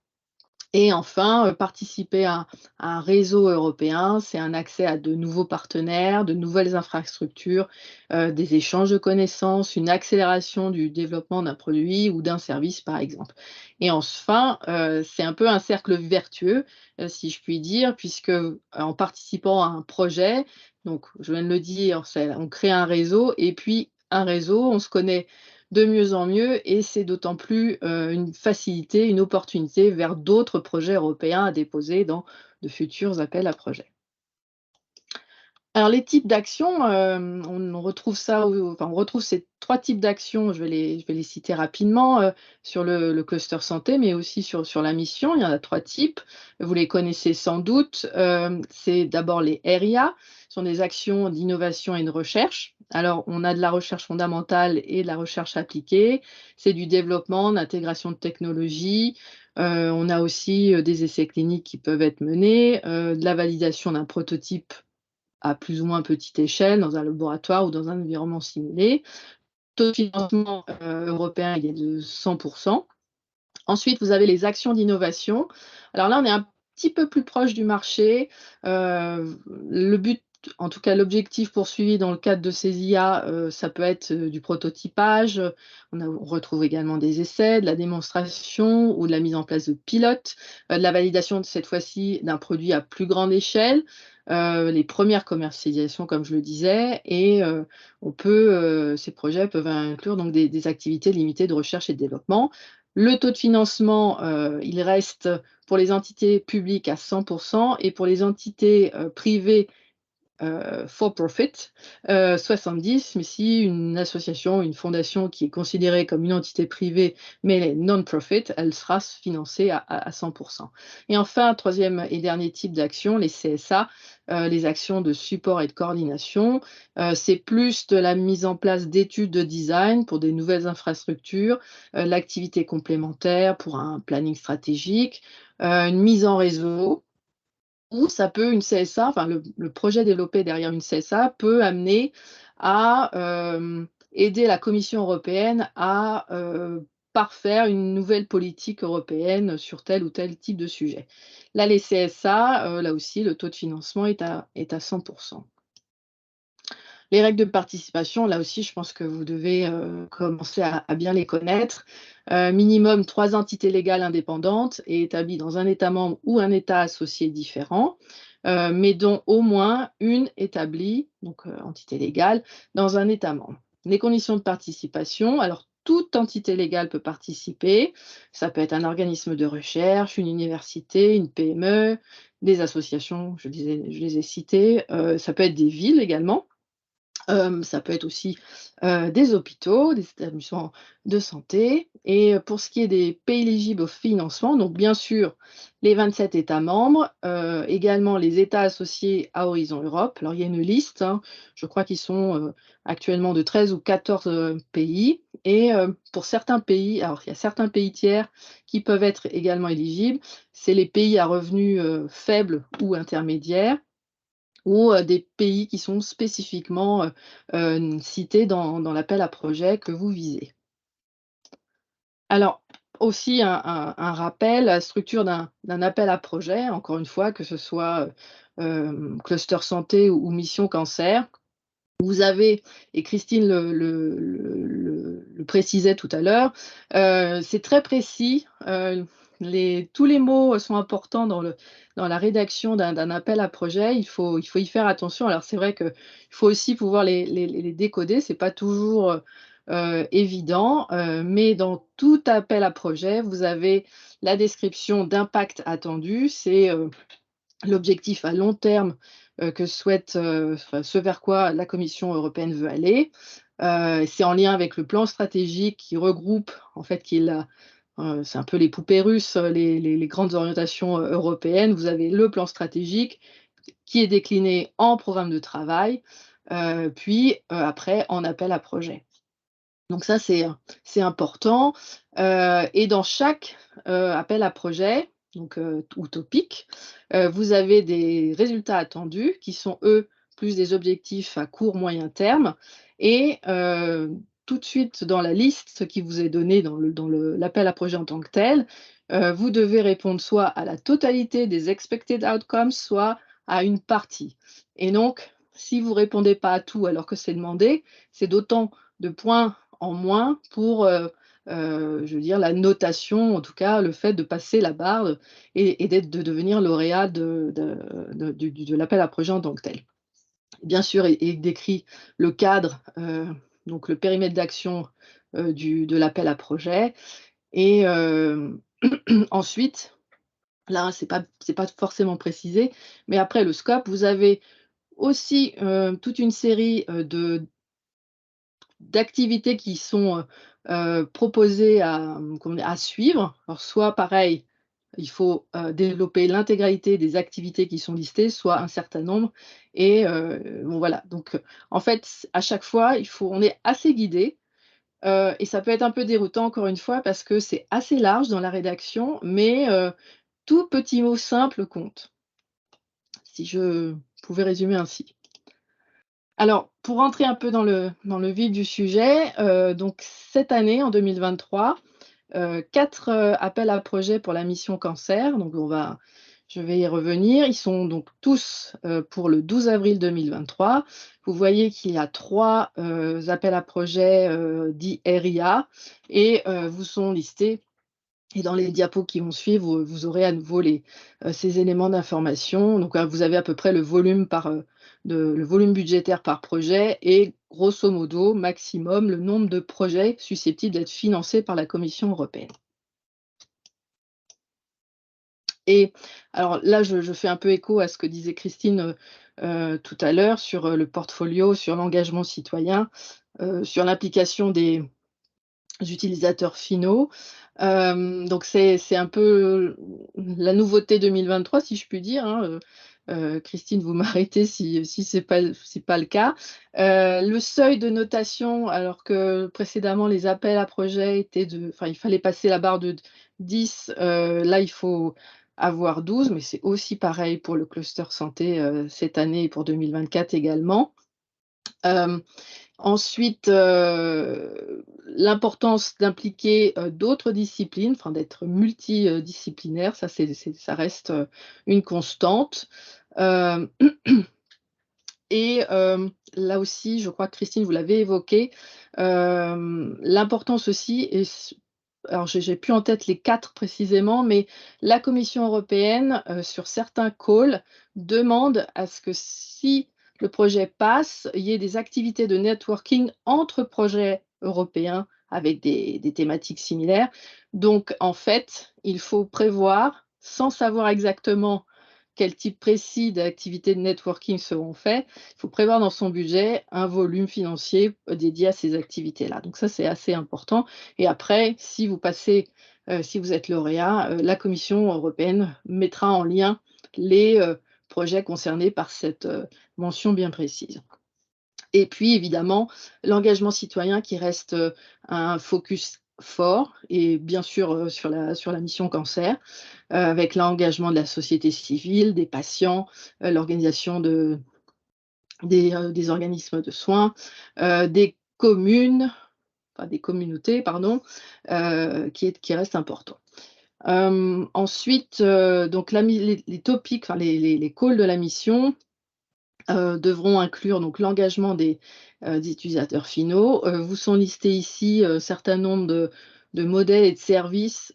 [SPEAKER 1] Et enfin, participer à un réseau européen, c'est un accès à de nouveaux partenaires, de nouvelles infrastructures, des échanges de connaissances, une accélération du développement d'un produit ou d'un service, par exemple. Et enfin, c'est un peu un cercle vertueux, si je puis dire, puisque, en participant à un projet, donc je viens de le dire, on crée un réseau et puis un réseau, on se connaît de mieux en mieux et c'est d'autant plus, une facilité, une opportunité vers d'autres projets européens à déposer dans de futurs appels à projets. Alors les types d'actions, on retrouve ça enfin on retrouve ces 3 types d'actions, je vais les citer rapidement, sur le cluster santé, mais aussi sur la mission. Il y en a 3 types, vous les connaissez sans doute. C'est d'abord les RIA, ce sont des actions d'innovation et de recherche. Alors on a de la recherche fondamentale et de la recherche appliquée. C'est du développement, d'intégration de technologies. On a aussi, des essais cliniques qui peuvent être menés, de la validation d'un prototype à plus ou moins petite échelle, dans un laboratoire ou dans un environnement simulé. Le taux de financement européen, il est de 100%. Ensuite, vous avez les actions d'innovation. Alors là, on est un petit peu plus proche du marché. Le but, en tout cas l'objectif poursuivi dans le cadre de ces IA, ça peut être du prototypage. On retrouve également des essais, de la démonstration ou de la mise en place de pilotes, de la validation de cette fois-ci d'un produit à plus grande échelle, les premières commercialisations comme je le disais et ces projets peuvent inclure donc des activités limitées de recherche et de développement. Le taux de financement, il reste pour les entités publiques à 100% et pour les entités, privées for profit, 70, mais si une association, une fondation qui est considérée comme une entité privée, mais elle est non-profit, elle sera financée à 100%. Et enfin, troisième et dernier type d'action, les CSA, les actions de support et de coordination. C'est plus de la mise en place d'études de design pour des nouvelles infrastructures, l'activité complémentaire pour un planning stratégique, une mise en réseau, ou ça peut une CSA, enfin le projet développé derrière une CSA peut amener à, aider la Commission européenne à, parfaire une nouvelle politique européenne sur tel ou tel type de sujet. Là, les CSA, là aussi, le taux de financement est à 100%. Les règles de participation, là aussi, je pense que vous devez, commencer à bien les connaître. Minimum 3 entités légales indépendantes et établies dans un État membre ou un État associé différent, mais dont au moins une établie, donc entité légale, dans un État membre. Les conditions de participation, alors toute entité légale peut participer. Ça peut être un organisme de recherche, une université, une PME, des associations, je les ai citées, ça peut être des villes également. Ça peut être aussi, des hôpitaux, des établissements de santé et pour ce qui est des pays éligibles au financement, donc bien sûr les 27 États membres, également les États associés à Horizon Europe. Alors il y a une liste, hein, je crois qu'ils sont, actuellement de 13 ou 14, pays et pour certains pays, alors il y a certains pays tiers qui peuvent être également éligibles. C'est les pays à revenus, faibles ou intermédiaires ou des pays qui sont spécifiquement, cités dans l'appel à projets que vous visez. Alors, aussi un rappel, la structure d'un appel à projet, encore une fois, que ce soit, cluster santé ou mission cancer. Vous avez, et Christine le précisait tout à l'heure, c'est très précis, tous les mots sont importants dans la rédaction d'un appel à projet. Il faut y faire attention. Alors c'est vrai qu'il faut aussi pouvoir les décoder, c'est pas toujours, évident, mais dans tout appel à projet, vous avez la description d'impact attendu, c'est, l'objectif à long terme, que souhaite, enfin, ce vers quoi la Commission européenne veut aller. C'est en lien avec le plan stratégique qui regroupe, en fait, c'est un peu les poupées russes, les grandes orientations, européennes. Vous avez le plan stratégique qui est décliné en programme de travail, puis, après en appel à projet. Donc ça, c'est important, et dans chaque, appel à projet, donc ou topic, vous avez des résultats attendus qui sont, eux, plus des objectifs à court, moyen terme et tout de suite dans la liste qui vous est donnée dans l'appel à projet en tant que tel, vous devez répondre soit à la totalité des expected outcomes, soit à une partie. Et donc, si vous ne répondez pas à tout alors que c'est demandé, c'est d'autant de points en moins pour, je veux dire, la notation, en tout cas, le fait de passer la barre et de devenir lauréat de l'appel à projet en tant que tel. Bien sûr, il décrit le cadre, donc le périmètre d'action de l'appel à projet. Et ensuite, là, c'est pas forcément précisé, mais après le scope, vous avez aussi toute une série d'activités qui sont proposées à suivre. Alors, soit pareil, il faut développer l'intégralité des activités qui sont listées, soit un certain nombre. Et bon, voilà. Donc, en fait, à chaque fois, on est assez guidé. Et ça peut être un peu déroutant, encore une fois, parce que c'est assez large dans la rédaction, mais tout petit mot simple compte, si je pouvais résumer ainsi. Alors, pour rentrer un peu dans le vif du sujet, donc cette année, en 2023, 4 appels à projets pour la mission cancer, donc je vais y revenir. Ils sont donc tous pour le 12 avril 2023. Vous voyez qu'il y a 3 appels à projets dits RIA et vous sont listés. Et dans les diapos qui vont suivre, vous aurez à nouveau ces éléments d'information. Donc, vous avez à peu près le volume budgétaire par projet et grosso modo, maximum, le nombre de projets susceptibles d'être financés par la Commission européenne. Et alors là, je fais un peu écho à ce que disait Christine tout à l'heure sur le portfolio, sur l'engagement citoyen, sur l'implication des utilisateurs finaux. Donc c'est un peu la nouveauté 2023, si je puis dire, hein. Christine, vous m'arrêtez si c'est pas le cas. Le seuil de notation, alors que précédemment les appels à projets étaient il fallait passer la barre de 10, là il faut avoir 12, mais c'est aussi pareil pour le cluster santé cette année et pour 2024 également. Ensuite, l'importance d'impliquer d'autres disciplines, enfin d'être multidisciplinaire, ça reste une constante. Euh, et là aussi, je crois que Christine, vous l'avez évoqué, l'importance aussi, alors j'ai plus en tête les 4 précisément, mais la Commission européenne, sur certains calls, demande à ce que si le projet passe, il y ait des activités de networking entre projets européens avec des thématiques similaires. Donc, en fait, il faut prévoir, sans savoir exactement quel type précis d'activités de networking seront faites, il faut prévoir dans son budget un volume financier dédié à ces activités-là. Donc ça, c'est assez important. Et après, si vous êtes lauréat, la Commission européenne mettra en lien les projets concernés par cette mention bien précise. Et puis, évidemment, l'engagement citoyen qui reste un focus fort, et bien sûr sur la mission cancer, avec l'engagement de la société civile, des patients, l'organisation des organismes de soins, des communautés, pardon, qui reste important. Ensuite, donc les topics, les calls de la mission devront inclure donc l'engagement des utilisateurs finaux. Vous sont listés ici un certain nombre de modèles et de services.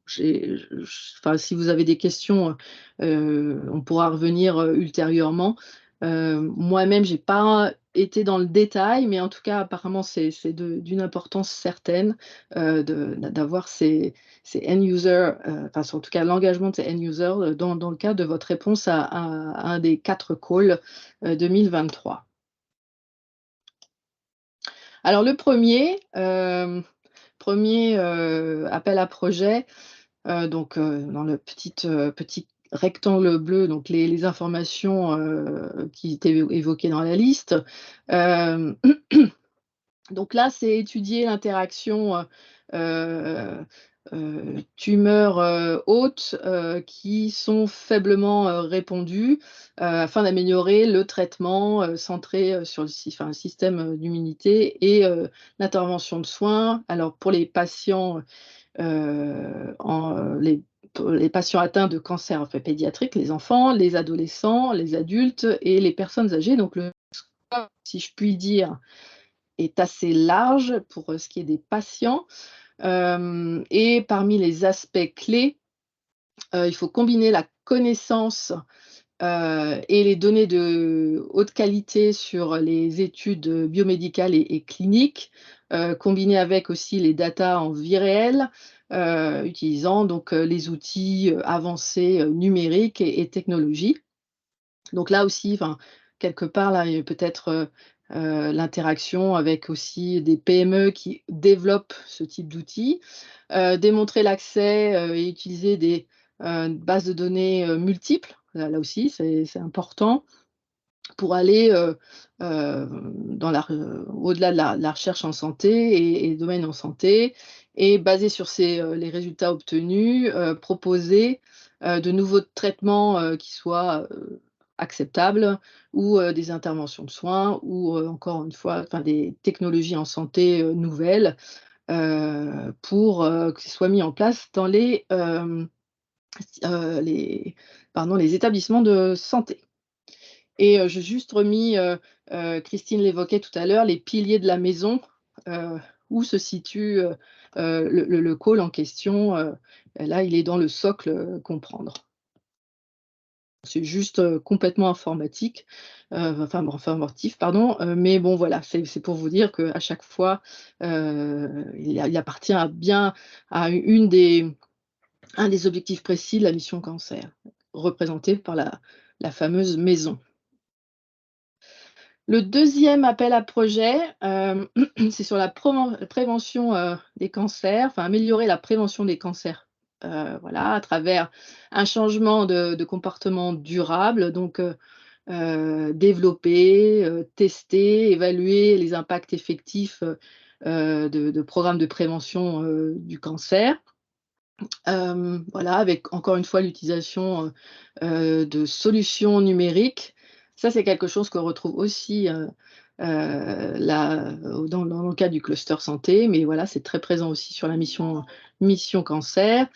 [SPEAKER 1] Si vous avez des questions, on pourra revenir ultérieurement. Moi-même, je n'ai pas été dans le détail, mais en tout cas, apparemment, c'est d'une importance certaine d'avoir ces end-users, en tout cas l'engagement de ces end-users dans le cadre de votre réponse à un des 4 calls 2023. Alors le premier appel à projet, donc dans le petit rectangle bleu, donc les informations qui étaient évoquées dans la liste. Donc là, c'est étudier l'interaction tumeurs hôtes qui sont faiblement répandues afin d'améliorer le traitement centré sur le système d'immunité et l'intervention de soins. Alors pour les patients les patients atteints de cancer pédiatrique, les enfants, les adolescents, les adultes et les personnes âgées. Donc le scope, si je puis dire, est assez large pour ce qui est des patients. Et parmi les aspects clés, il faut combiner la connaissance et les données de haute qualité sur les études biomédicales et cliniques, combinées avec aussi les datas en vie réelle, utilisant donc les outils avancés numériques et technologies. Donc là aussi, enfin, quelque part, là, il y a peut-être l'interaction avec aussi des PME qui développent ce type d'outils. Démontrer l'accès et utiliser des bases de données multiples. Là aussi, c'est important pour aller au-delà de la recherche en santé et domaine en santé, et basé sur les résultats obtenus, proposer de nouveaux traitements qui soient acceptables, ou des interventions de soins, ou encore une fois, enfin, des technologies en santé nouvelles, pour que ce soit mis en place dans les établissements de santé. Et j'ai juste remis, Christine l'évoquait tout à l'heure, les piliers de la maison, où se situe le call en question. Là, il est dans le socle, comprendre. C'est juste complètement informatique, enfin bon, informatif, pardon, mais bon, voilà, c'est pour vous dire qu'à chaque fois, il appartient à un des objectifs précis de la mission cancer, représenté par la fameuse maison. Le deuxième appel à projet, c'est sur la prévention des cancers, enfin améliorer la prévention des cancers, voilà, à travers un changement de comportement durable, donc développer, tester, évaluer les impacts effectifs de programmes de prévention du cancer. Voilà, avec encore une fois l'utilisation de solutions numériques. Ça, c'est quelque chose qu'on retrouve aussi dans le cas du cluster santé, mais voilà, c'est très présent aussi sur la mission cancer,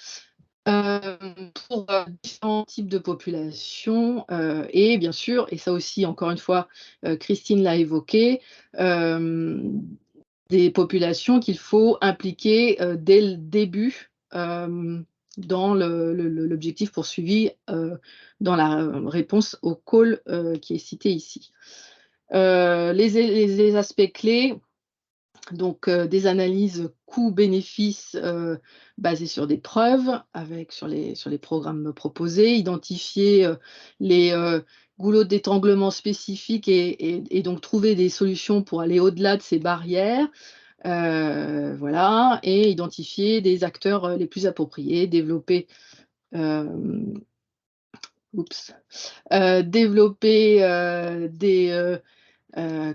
[SPEAKER 1] pour différents types de populations, et bien sûr, et ça aussi, encore une fois, Christine l'a évoqué, des populations qu'il faut impliquer dès le début dans l'objectif poursuivi dans la réponse au call qui est cité ici. Les aspects clés, donc des analyses coûts-bénéfices basées sur des preuves, sur les programmes proposés, identifier les goulots d'étranglement spécifiques et donc trouver des solutions pour aller au-delà de ces barrières. Voilà, et identifier des acteurs les plus appropriés, développer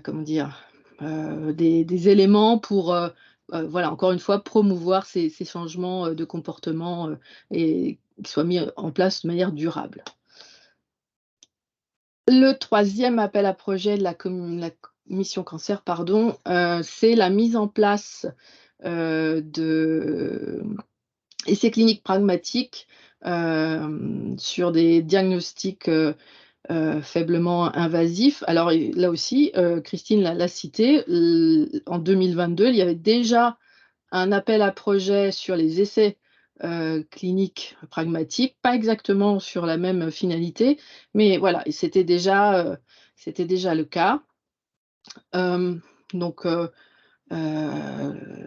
[SPEAKER 1] comment dire, des éléments pour, voilà, encore une fois, promouvoir ces changements de comportement et qui soient mis en place de manière durable. Le troisième appel à projet de la mission cancer, pardon, c'est la mise en place d'essais cliniques pragmatiques sur des diagnostics faiblement invasifs. Alors là aussi, Christine l'a cité, en 2022, il y avait déjà un appel à projet sur les essais cliniques pragmatiques, pas exactement sur la même finalité, mais voilà, c'était déjà le cas. Donc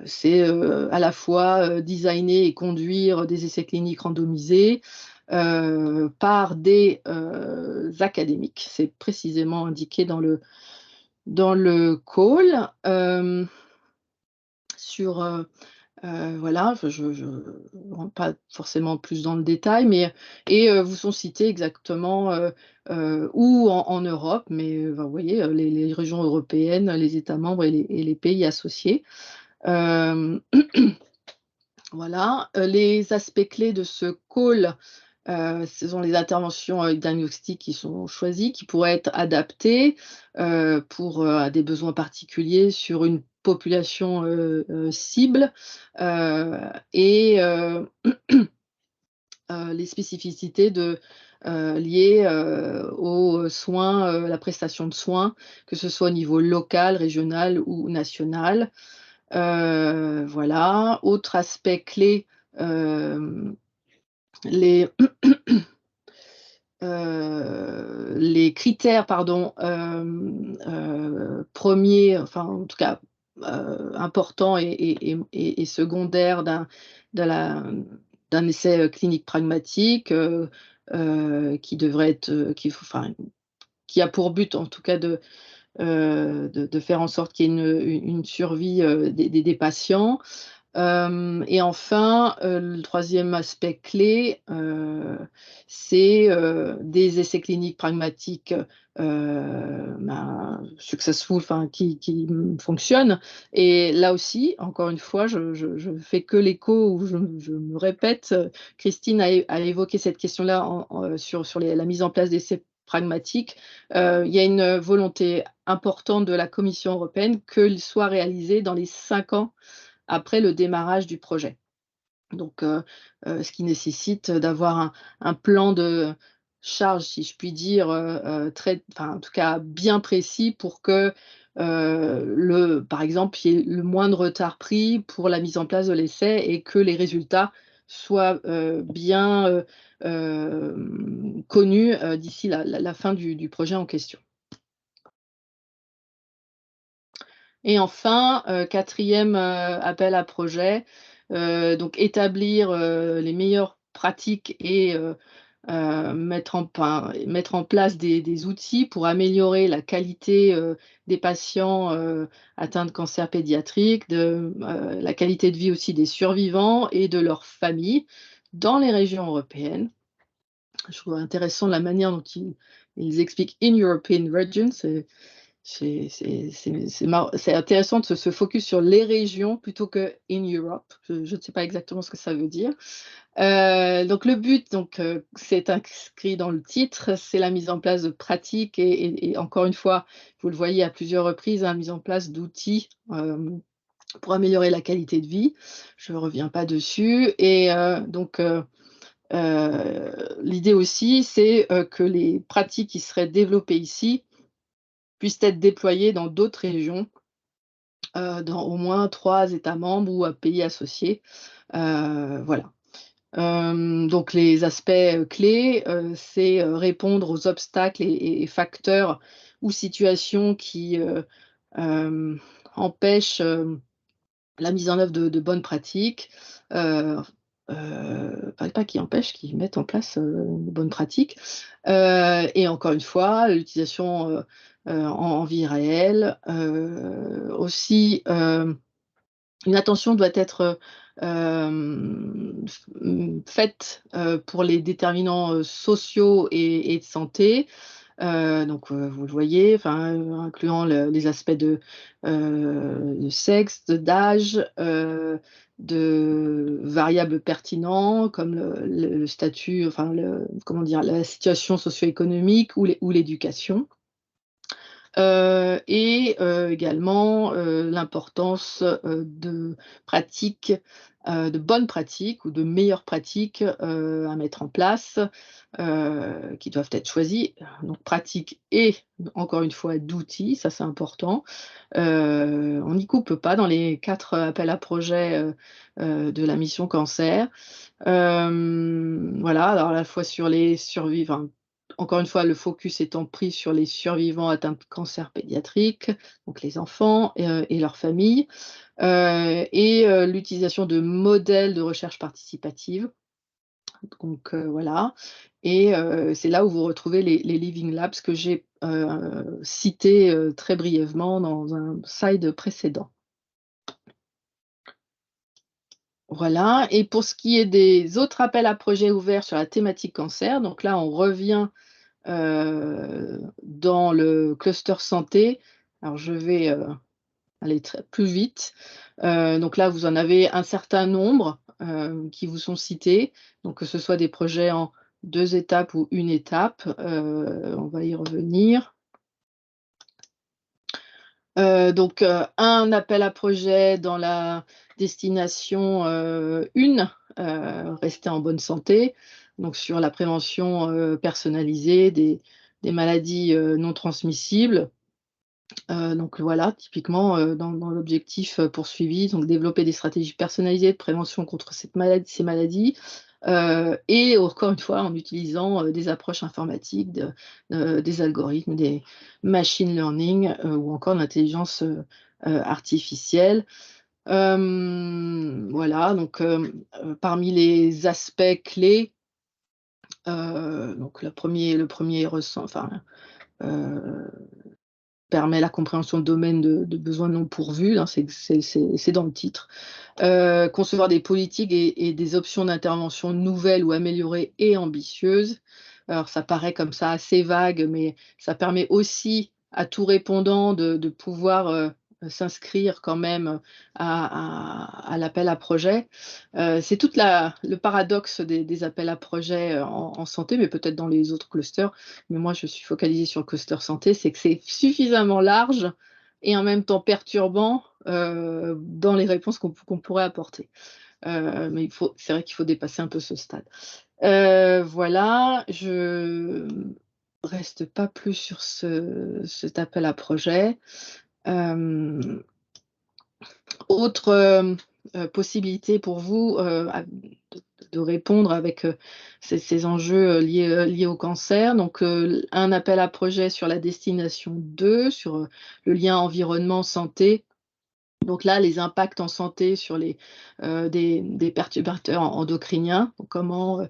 [SPEAKER 1] c'est à la fois designer et conduire des essais cliniques randomisés par des académiques. C'est précisément indiqué dans le call. Voilà, je ne rentre pas forcément plus dans le détail, mais vous sont cités exactement où en Europe, mais vous voyez, les régions européennes, les États membres et les pays associés. Voilà, les aspects clés de ce call, ce sont les interventions diagnostiques qui sont choisies, qui pourraient être adaptées pour à des besoins particuliers sur une population cible et les spécificités liées aux soins, la prestation de soins, que ce soit au niveau local, régional ou national. Voilà. Autre aspect clé, les, les critères, pardon, premiers, enfin en tout cas importants et secondaires d'un essai clinique pragmatique qui devrait être, qui a pour but en tout cas de faire en sorte qu'il y ait une survie des patients. Et enfin, le troisième aspect clé, c'est des essais cliniques pragmatiques successful, qui fonctionnent. Et là aussi, encore une fois, je fais que l'écho ou je me répète, Christine a évoqué cette question-là sur la mise en place d'essais pragmatiques. Il y a une volonté importante de la Commission européenne qu'ils soient réalisés dans les 5 ans après le démarrage du projet. Donc, ce qui nécessite d'avoir un plan de charge, si je puis dire, en tout cas bien précis pour que, par exemple, il y ait le moins de retard pris pour la mise en place de l'essai et que les résultats soient bien connus d'ici la fin du projet en question. Et enfin, 4e appel à projet, donc établir les meilleures pratiques et mettre en place des outils pour améliorer la qualité des patients atteints de cancer pédiatrique, la qualité de vie aussi des survivants et de leurs familles dans les régions européennes. Je trouve intéressant la manière dont ils expliquent in European regions. C'est intéressant de se focus sur les régions plutôt que in Europe. Je ne sais pas exactement ce que ça veut dire. Donc le but, c'est inscrit dans le titre, c'est la mise en place de pratiques et encore une fois, vous le voyez à plusieurs reprises, la mise en place d'outils pour améliorer la qualité de vie. Je ne reviens pas dessus. Et l'idée aussi, c'est que les pratiques qui seraient développées ici puissent être déployées dans d'autres régions, dans au moins 3 États membres ou pays associés. Voilà. Donc les aspects clés, c'est répondre aux obstacles et facteurs ou situations qui empêchent la mise en œuvre de bonnes pratiques, pas qui empêchent, qui mettent en place de bonnes pratiques. Et encore une fois, l'utilisation en vie réelle. Aussi, une attention doit être faite pour les déterminants sociaux et de santé. Vous le voyez, incluant les aspects de sexe, d'âge, de variables pertinents comme le statut, comment dire, la situation socio-économique ou l'éducation. Et également l'importance de pratiques, de bonnes pratiques ou de meilleures pratiques à mettre en place, qui doivent être choisies. Donc pratiques et encore une fois d'outils, ça c'est important. On n'y coupe pas dans les 4 appels à projets de la mission cancer. Voilà, alors à la fois sur les survivants. Encore une fois, le focus étant pris sur les survivants atteints de cancer pédiatrique, donc les enfants et leurs familles, et l'utilisation de modèles de recherche participative. Donc voilà, et c'est là où vous retrouvez les Living Labs que j'ai cités très brièvement dans un slide précédent. Voilà, et pour ce qui est des autres appels à projets ouverts sur la thématique cancer, donc là on revient dans le cluster santé. Alors je vais aller plus vite. Donc là, vous en avez un certain nombre qui vous sont cités, donc que ce soit des projets en 2 étapes ou 1 étape, on va y revenir. Donc, un appel à projet dans la destination 1, rester en bonne santé, donc sur la prévention personnalisée des maladies non transmissibles. Donc voilà, typiquement dans l'objectif poursuivi, donc développer des stratégies personnalisées de prévention contre ces maladies, et encore une fois en utilisant des approches informatiques, des algorithmes, des machine learning, ou encore de l'intelligence artificielle. Voilà, donc parmi les aspects clés, donc le premier permet la compréhension de domaines de besoins non pourvus, hein, c'est dans le titre. Concevoir des politiques et des options d'intervention nouvelles ou améliorées et ambitieuses. Alors ça paraît comme ça assez vague, mais ça permet aussi à tout répondant de pouvoir s'inscrire quand même à l'appel à projet. C'est tout le paradoxe des appels à projet en santé, mais peut-être dans les autres clusters. Mais moi, je suis focalisée sur le cluster santé, c'est que c'est suffisamment large et en même temps perturbant dans les réponses qu'on pourrait apporter. Mais c'est vrai qu'il faut dépasser un peu ce stade. Voilà, je reste pas plus sur cet appel à projet. Autre possibilité pour vous de répondre avec ces enjeux liés au cancer. Donc, un appel à projet sur la destination 2, sur le lien environnement-santé. Donc là, les impacts en santé sur des perturbateurs endocriniens. Donc comment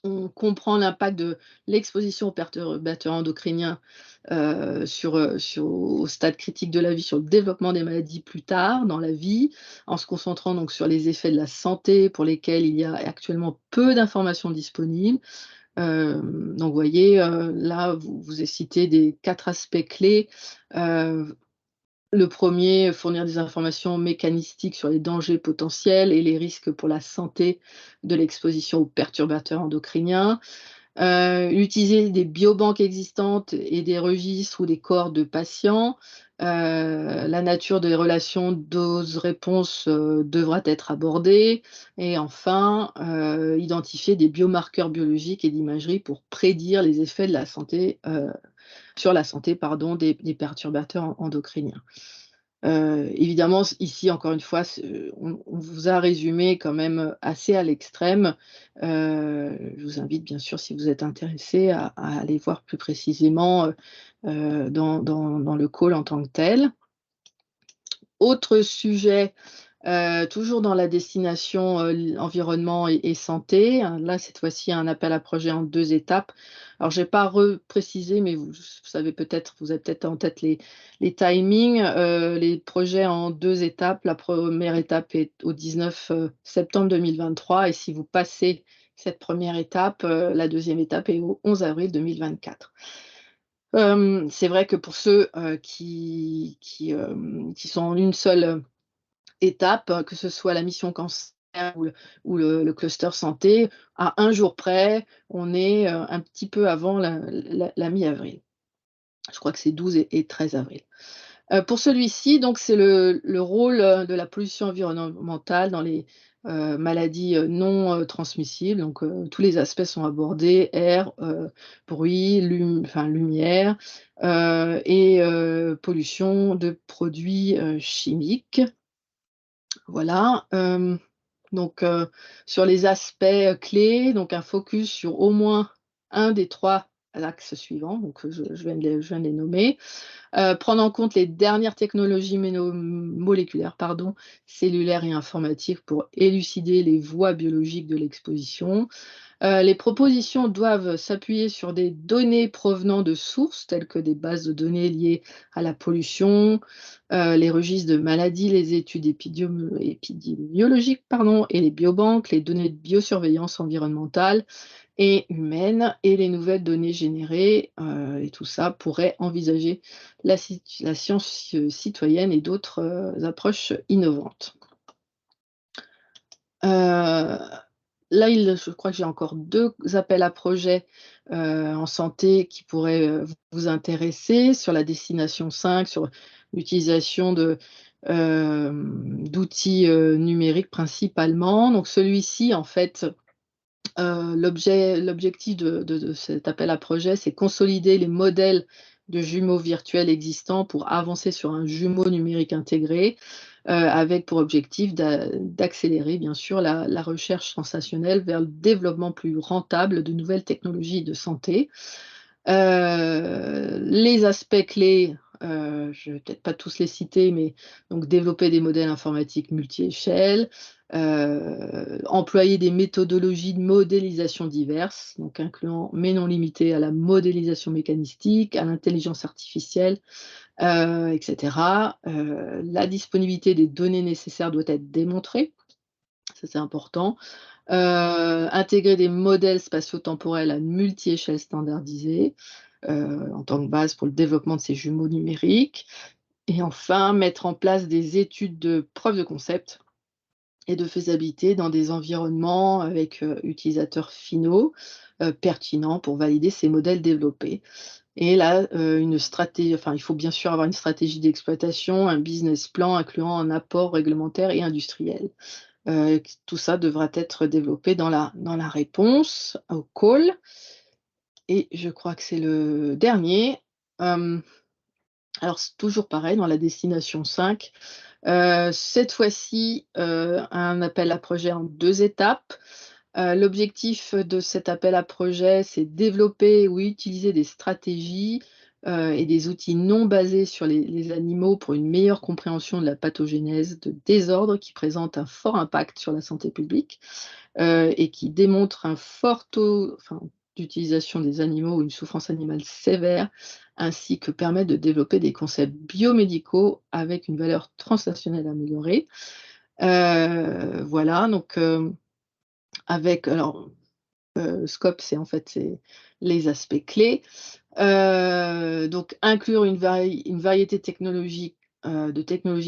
[SPEAKER 1] on comprend l'impact de l'exposition aux perturbateurs endocriniens au stade critique de la vie, sur le développement des maladies plus tard dans la vie, en se concentrant donc sur les effets de la santé pour lesquels il y a actuellement peu d'informations disponibles. Donc vous voyez, là, vous avez cité des 4 aspects clés. Le premier, fournir des informations mécanistiques sur les dangers potentiels et les risques pour la santé de l'exposition aux perturbateurs endocriniens. Utiliser des biobanques existantes et des registres ou des corps de patients. La nature des relations dose-réponse devra être abordée. Et enfin, identifier des biomarqueurs biologiques et d'imagerie pour prédire les effets de la santé, sur la santé des perturbateurs endocriniens. Évidemment, ici, encore une fois, on vous a résumé quand même assez à l'extrême. Je vous invite, bien sûr, si vous êtes intéressé, à aller voir plus précisément dans le call en tant que tel. Autre sujet, toujours dans la destination environnement et santé. Là, cette fois-ci, un appel à projet en 2 étapes. Alors, je n'ai pas reprécisé, mais vous savez peut-être, vous avez peut-être en tête les timings. Les projets en 2 étapes. La première étape est au 19 septembre 2023, et si vous passez cette première étape, la deuxième étape est au 11 avril 2024. C'est vrai que pour ceux qui sont en une seule étape, que ce soit la mission cancer ou le cluster santé, à un jour près, on est un petit peu avant la mi-avril. Je crois que c'est 12 et 13 avril. Pour celui-ci, donc, c'est le rôle de la pollution environnementale dans les maladies non transmissibles. Donc, tous les aspects sont abordés: air, bruit, lumière, et pollution de produits chimiques. Voilà, donc sur les aspects clés, donc un focus sur au moins un des 3 axes suivants, donc je viens de les nommer. Prendre en compte les dernières technologies moléculaires, cellulaires et informatiques, pour élucider les voies biologiques de l'exposition. Les propositions doivent s'appuyer sur des données provenant de sources telles que des bases de données liées à la pollution, les registres de maladies, les études épidémiologiques, et les biobanques, les données de biosurveillance environnementale et humaine, et les nouvelles données générées, et tout ça pourrait envisager la science citoyenne et d'autres approches innovantes. là, je crois que j'ai encore 2 appels à projets en santé qui pourraient vous intéresser sur la destination 5, sur l'utilisation d'outils numériques principalement. Donc celui-ci, en fait, l'objectif de cet appel à projet, c'est consolider les modèles de jumeaux virtuels existants pour avancer sur un jumeau numérique intégré, avec pour objectif d'accélérer bien sûr la recherche sensationnelle vers le développement plus rentable de nouvelles technologies de santé. Les aspects clés, je ne vais peut-être pas tous les citer, mais donc développer des modèles informatiques multi-échelles, employer des méthodologies de modélisation diverses, donc incluant mais non limitées à la modélisation mécanistique, à l'intelligence artificielle, et cetera. La disponibilité des données nécessaires doit être démontrée, ça c'est important. Intégrer des modèles spatio-temporels à multi-échelle standardisés, en tant que base pour le développement de ces jumeaux numériques. Et enfin, mettre en place des études de preuve de concept et de faisabilité dans des environnements avec utilisateurs finaux pertinents pour valider ces modèles développés. Et là, une stratégie, enfin, il faut bien sûr avoir une stratégie d'exploitation, un business plan incluant un apport réglementaire et industriel. Tout ça devra être développé dans la réponse au call. Et je crois que c'est le dernier. Alors c'est toujours pareil dans la destination 5. Cette fois-ci, un appel à projet en 2 étapes. L'objectif de cet appel à projet, c'est développer ou utiliser des stratégies, et des outils non basés sur les animaux pour une meilleure compréhension de la pathogénèse de désordres qui présentent un fort impact sur la santé publique, et qui démontrent un fort taux, d'utilisation des animaux ou une souffrance animale sévère, ainsi que permettent de développer des concepts biomédicaux avec une valeur translationnelle améliorée. Voilà, donc avec alors, scope, c'est les aspects clés. Donc inclure une variété de technologies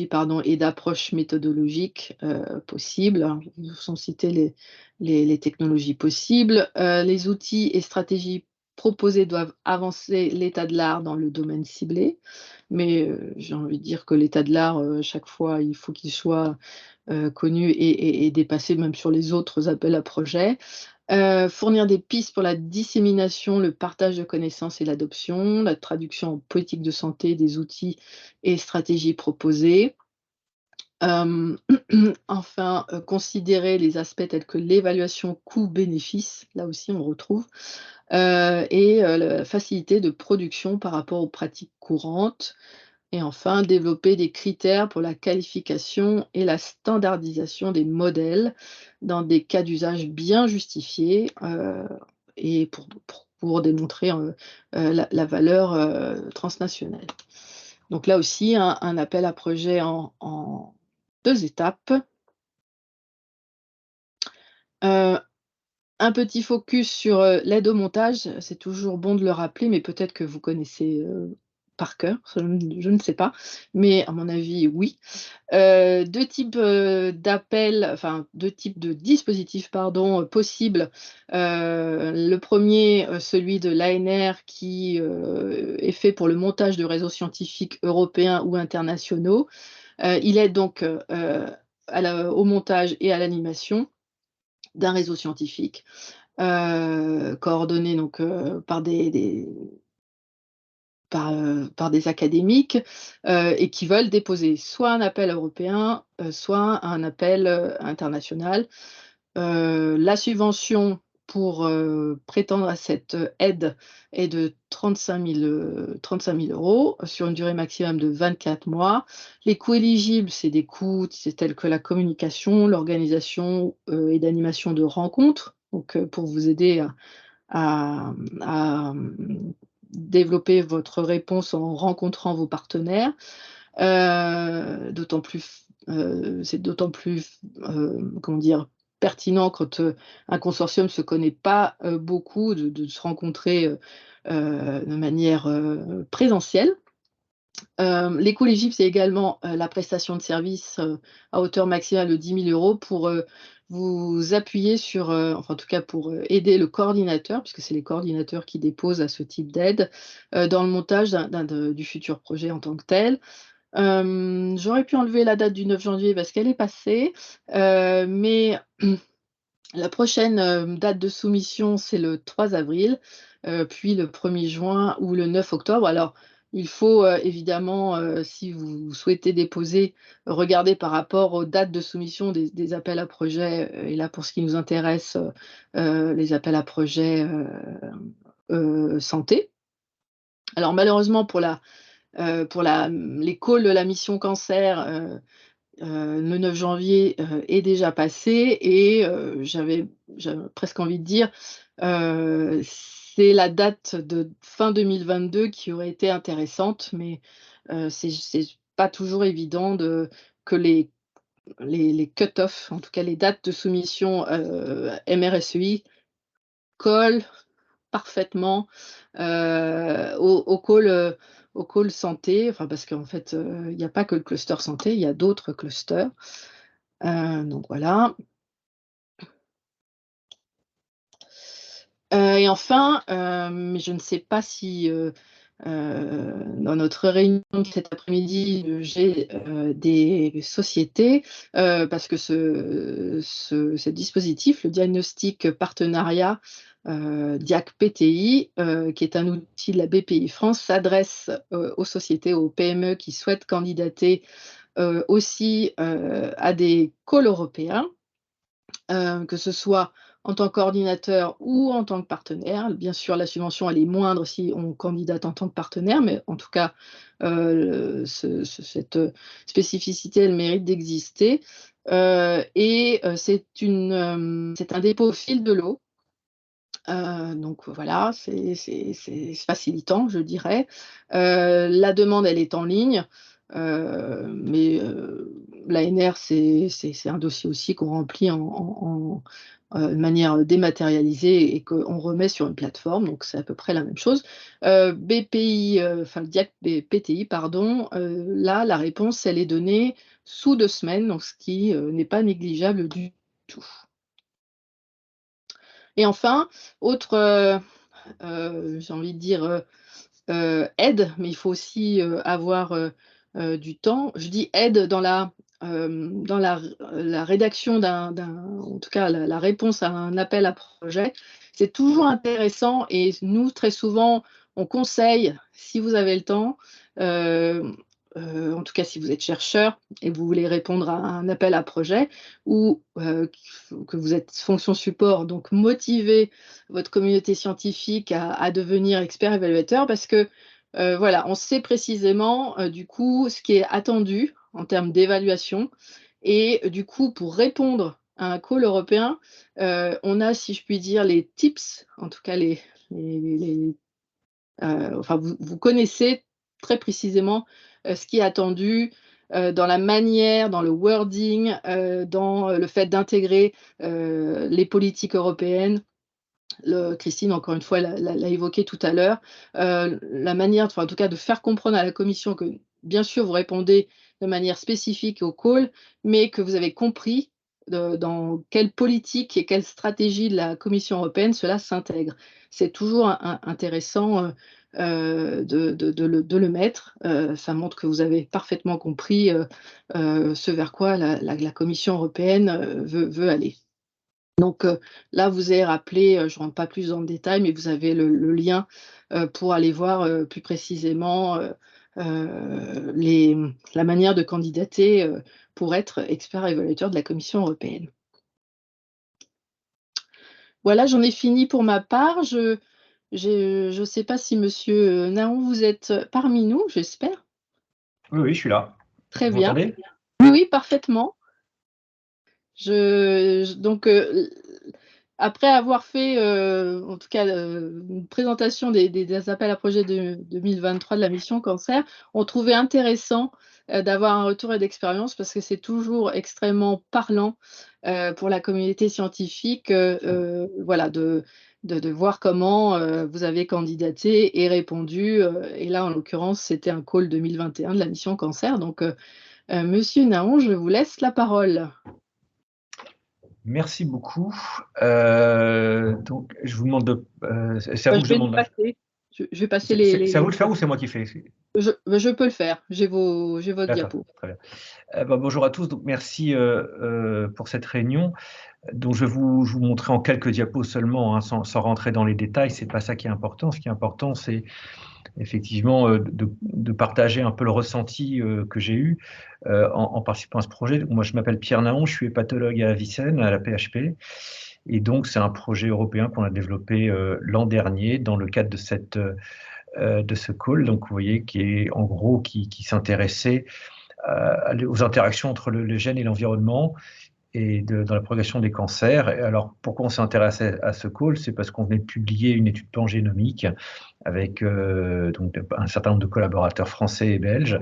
[SPEAKER 1] pardon, et d'approches méthodologiques possibles. Alors, ils vous sont cités les technologies possibles. Les outils et stratégies proposés doivent avancer l'état de l'art dans le domaine ciblé. Mais j'ai envie de dire que l'état de l'art, chaque fois, il faut qu'il soit connu et dépassé même sur les autres appels à projets. Fournir des pistes pour la dissémination, le partage de connaissances et l'adoption, la traduction en politique de santé des outils et stratégies proposés. Hem, enfin, considérer les aspects tels que l'évaluation coût-bénéfice, là aussi on retrouve, et la facilité de production par rapport aux pratiques courantes. Et enfin, développer des critères pour la qualification et la standardisation des modèles dans des cas d'usage bien justifiés, et pour démontrer la valeur transnationale. Donc là aussi, un appel à projet en 2 étapes. Euh, un petit focus sur l'aide au montage, c'est toujours bon de le rappeler, mais peut-être que vous connaissez par cœur, je ne sais pas, mais à mon avis, oui. 2 types, d'appels, enfin 2 types de dispositifs, pardon, possibles. Le premier, celui de l'ANR qui, est fait pour le montage de réseaux scientifiques européens ou internationaux. Il aide donc, au montage et à l'animation d'un réseau scientifique, coordonné donc, par des académiques, et qui veulent déposer soit un appel européen, soit un appel, international. La subvention pour, prétendre à cette aide est de 35 000 sur une durée maximum de 24 mois. Les coûts éligibles, c'est des coûts tels que la communication, l'organisation, et d'animation de rencontres, donc pour vous aider à développer votre réponse en rencontrant vos partenaires. C'est d'autant plus, comment dire? Pertinent quand, un consortium ne se connaît pas, beaucoup, de se rencontrer, de manière, présentielle. Les coûts éligibles, c'est également, la prestation de service, à hauteur maximale de 10 000 € pour, vous appuyez sur, enfin en tout cas pour aider le coordinateur, puisque c'est les coordinateurs qui déposent à ce type d'aide, dans le montage du futur projet en tant que tel. J'aurais pu enlever la date du 9 janvier parce qu'elle est passée, mais la prochaine date de soumission, c'est le 3 avril, puis le 1er juin ou le 9 octobre. Alors, il faut évidemment, si vous souhaitez déposer, regarder par rapport aux dates de soumission des appels à projets, et là, pour ce qui nous intéresse, les appels à projets santé. Alors, malheureusement, pour les calls de la mission cancer, le 9 janvier est déjà passé et j'avais presque envie de dire, c'est la date de fin 2022 qui aurait été intéressante, mais c'est pas toujours évident que les cut-off, en tout cas les dates de soumission MRSEI collent parfaitement au call santé, enfin parce qu'en fait, il n'y a pas que le cluster santé, il y a d'autres clusters. Donc voilà. Et enfin, mais je ne sais pas si dans notre réunion de cet après-midi, j'ai des sociétés, parce que ce dispositif, le diagnostic partenariat Diac-PTI, qui est un outil de la BPI France, s'adresse aux sociétés, aux PME qui souhaitent candidater aussi à des calls européens. Que ce soit en tant que coordinateur ou en tant que partenaire. Bien sûr, la subvention, elle est moindre si on candidate en tant que partenaire, mais en tout cas, cette spécificité, elle mérite d'exister. C'est un dépôt au fil de l'eau. Donc voilà, c'est facilitant, je dirais. La demande, elle est en ligne, mais l'ANR, c'est un dossier aussi qu'on remplit de manière dématérialisée et qu'on remet sur une plateforme, donc c'est à peu près la même chose. BPI, enfin le DIAC PTI, pardon, là, la réponse, elle est donnée sous 2 semaines, donc ce qui n'est pas négligeable du tout. Et enfin, autre, j'ai envie de dire, aide, mais il faut aussi avoir du temps. Je dis aide dans la rédaction en tout cas la réponse à un appel à projet. C'est toujours intéressant et nous, très souvent, on conseille, si vous avez le temps, en tout cas si vous êtes chercheur et vous voulez répondre à un appel à projet ou que vous êtes fonction support, donc motiver votre communauté scientifique à devenir expert évaluateur parce que voilà, on sait précisément du coup ce qui est attendu en termes d'évaluation et du coup pour répondre à un call européen, on a, si je puis dire, les tips, en tout cas enfin vous connaissez très précisément ce qui est attendu dans la manière, dans le wording, dans le fait d'intégrer les politiques européennes. Christine, encore une fois, l'a évoqué tout à l'heure, la manière, enfin, en tout cas, de faire comprendre à la Commission que, bien sûr, vous répondez de manière spécifique au call, mais que vous avez compris dans quelle politique et quelle stratégie de la Commission européenne cela s'intègre. C'est toujours intéressant de le mettre. Ça montre que vous avez parfaitement compris ce vers quoi la Commission européenne veut aller. Donc là, vous avez rappelé, je ne rentre pas plus dans le détail, mais vous avez le lien pour aller voir plus précisément la manière de candidater pour être expert évaluateur de la Commission européenne. Voilà, j'en ai fini pour ma part. Je ne sais pas si Monsieur Naon, vous êtes parmi nous, j'espère.
[SPEAKER 3] Oui, oui, je suis là.
[SPEAKER 1] Très
[SPEAKER 3] Vous
[SPEAKER 1] bien.
[SPEAKER 3] m'entendez?
[SPEAKER 1] Oui, oui, parfaitement. Donc, après avoir fait, en tout cas, une présentation des appels à projets de 2023 de la mission cancer, on trouvait intéressant d'avoir un retour d'expérience parce que c'est toujours extrêmement parlant pour la communauté scientifique, voilà, de voir comment vous avez candidaté et répondu. Et là, en l'occurrence, c'était un call 2021 de la mission cancer. Donc, Monsieur Naon, je vous laisse la parole.
[SPEAKER 3] Merci beaucoup. Donc, je vous demande de... c'est à
[SPEAKER 1] Bah,
[SPEAKER 3] vous que
[SPEAKER 1] je
[SPEAKER 3] je
[SPEAKER 1] vais les
[SPEAKER 3] demande.
[SPEAKER 1] passer. Je vais passer
[SPEAKER 3] C'est à vous de faire ou c'est moi qui fais?
[SPEAKER 1] Je peux le faire. J'ai votre
[SPEAKER 3] D'accord,
[SPEAKER 1] diapo.
[SPEAKER 3] très bien. Bonjour à tous. Donc, merci pour cette réunion. Donc, je vais vous montrer en quelques diapos seulement, hein, sans rentrer dans les détails. C'est pas ça qui est important. Ce qui est important, c'est effectivement de partager un peu le ressenti que j'ai eu en participant à ce projet. Donc, moi, je m'appelle Pierre Naon, je suis hépatologue à Avicenne, à la PHP. Et donc, c'est un projet européen qu'on a développé l'an dernier dans le cadre de ce call. Donc, vous voyez, qui est en gros qui s'intéressait aux interactions entre le gène et l'environnement et dans la progression des cancers. Et alors, pourquoi on s'est intéressé à ce call? C'est parce qu'on venait de publier une étude pangénomique avec donc un certain nombre de collaborateurs français et belges,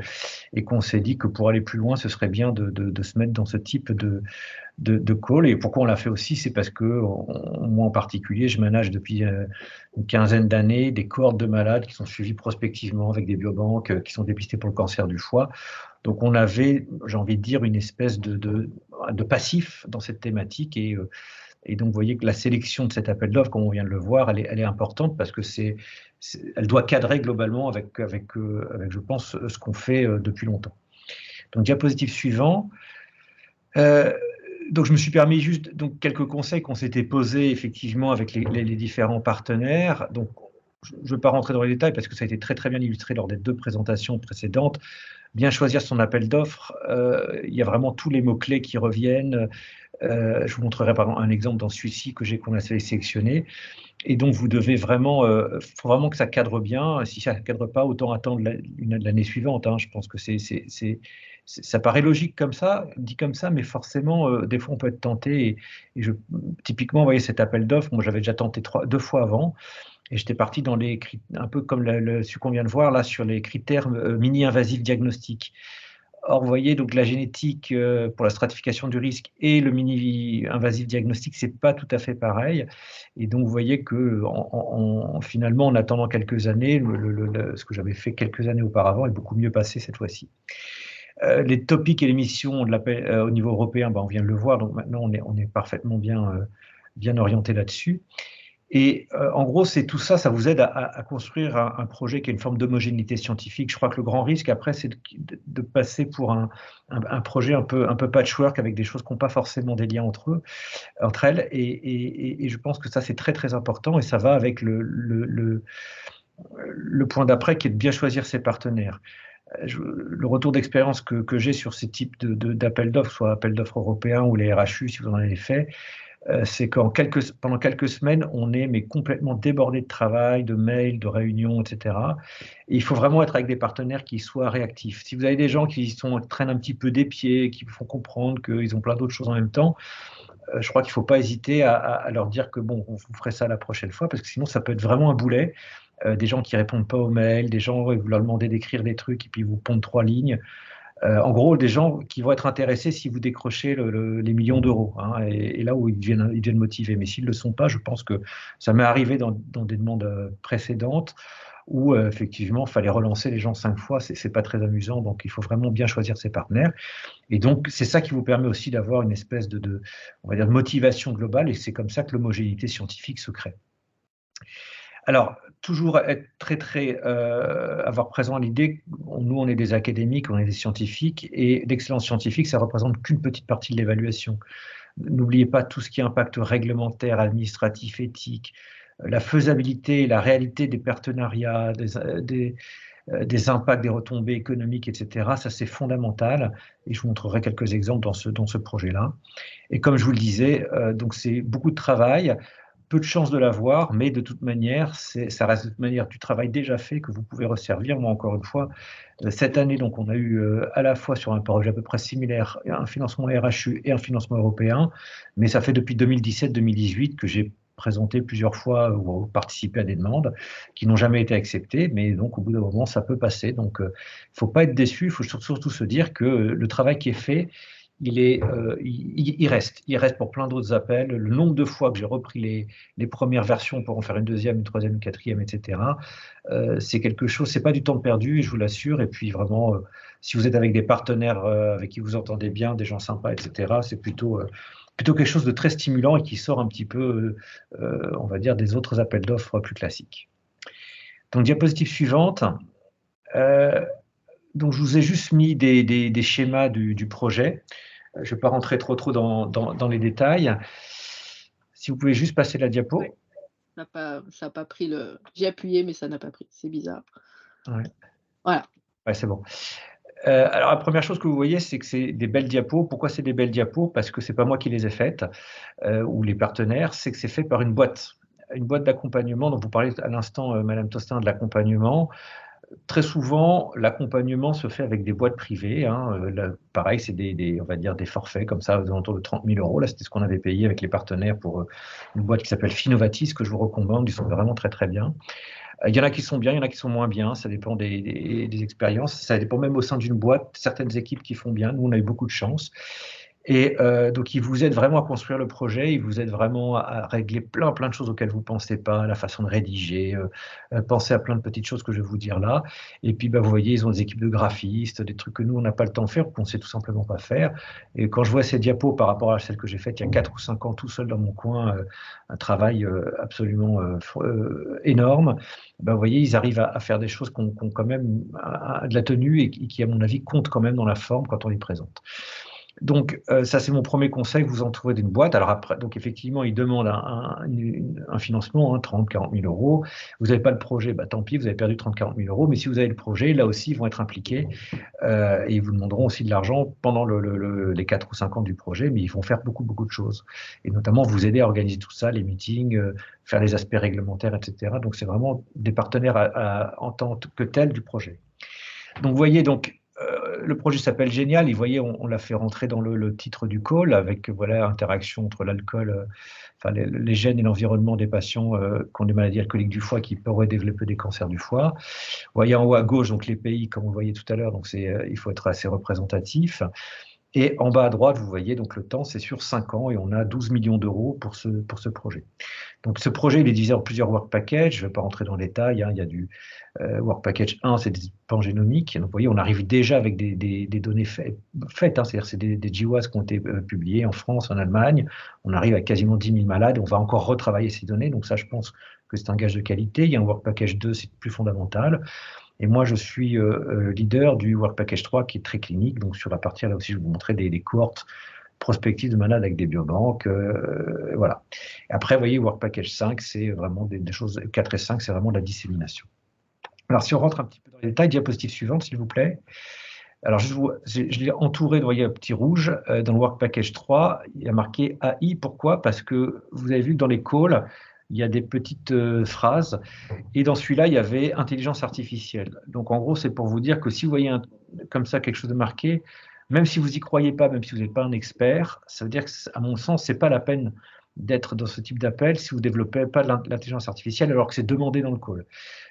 [SPEAKER 3] et qu'on s'est dit que pour aller plus loin, ce serait bien de se mettre dans ce type de call. Et pourquoi on l'a fait aussi, c'est parce que moi en particulier, je manage depuis une quinzaine d'années des cohortes de malades qui sont suivis prospectivement avec des biobanques qui sont dépistés pour le cancer du foie. Donc on avait, j'ai envie de dire, une espèce de passif dans cette thématique. Et donc, vous voyez que la sélection de cet appel d'offres, comme on vient de le voir, elle est importante parce que elle doit cadrer globalement avec, je pense, ce qu'on fait depuis longtemps. Donc, diapositive suivant. Donc, je me suis permis juste quelques conseils qu'on s'était posés effectivement avec les différents partenaires. Donc, je ne veux pas rentrer dans les détails parce que ça a été très très bien illustré lors des 2 présentations précédentes. Bien choisir son appel d'offres, il y a vraiment tous les mots-clés qui reviennent. Je vous montrerai par exemple un exemple dans celui-ci qu'on a sélectionné. Et donc, vous devez vraiment, faut vraiment que ça cadre bien. Si ça ne cadre pas, autant attendre l'année suivante. Hein. Je pense que ça paraît logique comme ça, dit comme ça, mais forcément, des fois, on peut être tenté. Typiquement, vous voyez cet appel d'offres, moi, j'avais déjà tenté 2 fois avant. Et j'étais parti dans un peu comme celui qu'on vient de voir là, sur les critères mini-invasifs diagnostiques. Or, vous voyez, donc la génétique pour la stratification du risque et le mini-invasif diagnostic, c'est pas tout à fait pareil. Et donc, vous voyez que finalement, en attendant quelques années, ce que j'avais fait quelques années auparavant est beaucoup mieux passé cette fois-ci. Les topics et les missions au niveau européen, on vient de le voir, donc maintenant on est parfaitement bien orienté là-dessus. Et en gros, c'est tout ça, ça vous aide à construire un projet qui a une forme d'homogénéité scientifique. Je crois que le grand risque après, c'est de passer pour un projet un peu patchwork avec des choses qui n'ont pas forcément des liens entre elles. Et je pense que ça, c'est très très important et ça va avec le point d'après qui est de bien choisir ses partenaires. Le retour d'expérience que j'ai sur ces types d'appels d'offres, soit appels d'offres européens ou les RHU, si vous en avez fait, c'est pendant quelques semaines, on est complètement débordé de travail, de mails, de réunions, etc. Et il faut vraiment être avec des partenaires qui soient réactifs. Si vous avez des gens qui traînent un petit peu des pieds, qui vous font comprendre qu'ils ont plein d'autres choses en même temps, je crois qu'il ne faut pas hésiter à leur dire que bon, vous ferez ça la prochaine fois, parce que sinon ça peut être vraiment un boulet. Des gens qui ne répondent pas aux mails, des gens, vous leur demandez d'écrire des trucs et puis vous pondent 3 lignes. En gros, des gens qui vont être intéressés si vous décrochez les millions d'euros, hein, et là où ils deviennent motivés. Mais s'ils ne le sont pas, je pense que ça m'est arrivé dans des demandes précédentes où effectivement, il fallait relancer les gens 5 fois. C'est pas très amusant, donc il faut vraiment bien choisir ses partenaires. Et donc, c'est ça qui vous permet aussi d'avoir une espèce on va dire, de motivation globale, et c'est comme ça que l'homogénéité scientifique se crée. Alors, toujours être avoir présent à l'idée, nous on est des académiques, on est des scientifiques, et l'excellence scientifique, ça représente qu'une petite partie de l'évaluation. N'oubliez pas tout ce qui est impact réglementaire, administratif, éthique, la faisabilité, la réalité des partenariats, des impacts, des retombées économiques, etc. Ça, c'est fondamental, et je vous montrerai quelques exemples dans ce projet-là. Et comme je vous le disais, donc c'est beaucoup de travail, peu de chances de l'avoir, mais de toute manière, ça reste de toute manière du travail déjà fait que vous pouvez resservir. Moi, encore une fois, cette année, donc, on a eu à la fois sur un projet à peu près similaire, un financement RHU et un financement européen, mais ça fait depuis 2017-2018 que j'ai présenté plusieurs fois ou participé à des demandes qui n'ont jamais été acceptées, mais donc au bout d'un moment, ça peut passer. Donc, il ne faut pas être déçu, il faut surtout se dire que le travail qui est fait, il reste pour plein d'autres appels. Le nombre de fois que j'ai repris les premières versions pour en faire une deuxième, une troisième, une quatrième, etc., c'est quelque chose, c'est pas du temps perdu, je vous l'assure. Et puis vraiment, si vous êtes avec des partenaires avec qui vous entendez bien, des gens sympas, etc., c'est plutôt plutôt quelque chose de très stimulant et qui sort un petit peu, on va dire, des autres appels d'offres plus classiques. Donc, diapositive suivante. Donc, je vous ai juste mis des schémas du projet. Je ne vais pas rentrer trop dans les détails. Si vous pouvez juste passer la diapo.
[SPEAKER 1] Ouais. Ça n'a pas pris le. J'ai appuyé, mais ça n'a pas pris. C'est bizarre.
[SPEAKER 3] Ouais.
[SPEAKER 1] Voilà.
[SPEAKER 3] Ouais, c'est bon. Alors, la première chose que vous voyez, c'est que c'est des belles diapos. Pourquoi c'est des belles diapos? Parce que ce n'est pas moi qui les ai faites, ou les partenaires, c'est que c'est fait par une boîte d'accompagnement. Donc, vous parlez à l'instant, Madame Tostin, de l'accompagnement. Très souvent, l'accompagnement se fait avec des boîtes privées. Là, pareil, c'est on va dire des forfaits comme ça, aux alentours de 30 000 €. Là, c'était ce qu'on avait payé avec les partenaires pour une boîte qui s'appelle Finovatis, que je vous recommande. Ils sont vraiment très, très bien. Il y en a qui sont bien, il y en a qui sont moins bien. Ça dépend des expériences. Ça dépend même au sein d'une boîte. Certaines équipes qui font bien. Nous, on a eu beaucoup de chance. Et donc, ils vous aident vraiment à construire le projet, ils vous aident vraiment à régler plein de choses auxquelles vous ne pensez pas, la façon de rédiger, penser à plein de petites choses que je vais vous dire là. Et puis, vous voyez, ils ont des équipes de graphistes, des trucs que nous, on n'a pas le temps de faire, qu'on ne sait tout simplement pas faire. Et quand je vois ces diapos par rapport à celles que j'ai faites il y a 4 ou 5 ans tout seul dans mon coin, un travail absolument énorme, vous voyez, ils arrivent à faire des choses qui ont quand même de la tenue et qui, à mon avis, comptent quand même dans la forme quand on les présente. Donc, ça, c'est mon premier conseil, vous entourez d'une boîte. Alors après, donc effectivement, ils demandent un financement, 30 000 – 40 000 €. Vous n'avez pas le projet, tant pis, vous avez perdu 30 000 – 40 000 €. Mais si vous avez le projet, là aussi, ils vont être impliqués et ils vous demanderont aussi de l'argent pendant les 4 ou 5 ans du projet, mais ils vont faire beaucoup de choses. Et notamment, vous aider à organiser tout ça, les meetings, faire les aspects réglementaires, etc. Donc, c'est vraiment des partenaires en tant que tels du projet. Donc, vous voyez, le projet s'appelle Génial. Et vous voyez, on l'a fait rentrer dans le titre du call avec interaction entre l'alcool, les gènes et l'environnement des patients qui ont des maladies alcooliques du foie qui pourraient développer des cancers du foie. Vous voyez en haut à gauche donc les pays comme vous voyez tout à l'heure. Donc il faut être assez représentatif. Et en bas à droite, vous voyez donc le temps, c'est sur 5 ans et on a 12 millions d'euros pour ce projet. Donc ce projet, il est divisé en plusieurs work packages. Je ne vais pas rentrer dans les détails. Il y a du work package 1, c'est des pangénomiques. Donc vous voyez, on arrive déjà avec des données faites. C'est-à-dire c'est des GWAS qui ont été publiés en France, en Allemagne. On arrive à quasiment 10 000 malades. On va encore retravailler ces données. Donc ça, je pense que c'est un gage de qualité. Il y a un work package 2, c'est plus fondamental. Et moi, je suis leader du Work Package 3 qui est très clinique. Donc, sur la partie, là aussi, je vais vous montrer des cohortes prospectives de malades avec des biobanques. Voilà. Et après, vous voyez, Work Package 5, c'est vraiment des choses, 4 et 5, c'est vraiment de la dissémination. Alors, si on rentre un petit peu dans les détails, diapositive suivante, s'il vous plaît. Alors, je l'ai entouré, vous voyez, un petit rouge. Dans le Work Package 3, il y a marqué AI. Pourquoi? Parce que vous avez vu que dans les calls, il y a des petites phrases. Et dans celui-là, il y avait intelligence artificielle. Donc, en gros, c'est pour vous dire que si vous voyez comme ça quelque chose de marqué, même si vous n'y croyez pas, même si vous n'êtes pas un expert, ça veut dire que, à mon sens, ce n'est pas la peine d'être dans ce type d'appel si vous ne développez pas de l'intelligence artificielle alors que c'est demandé dans le call.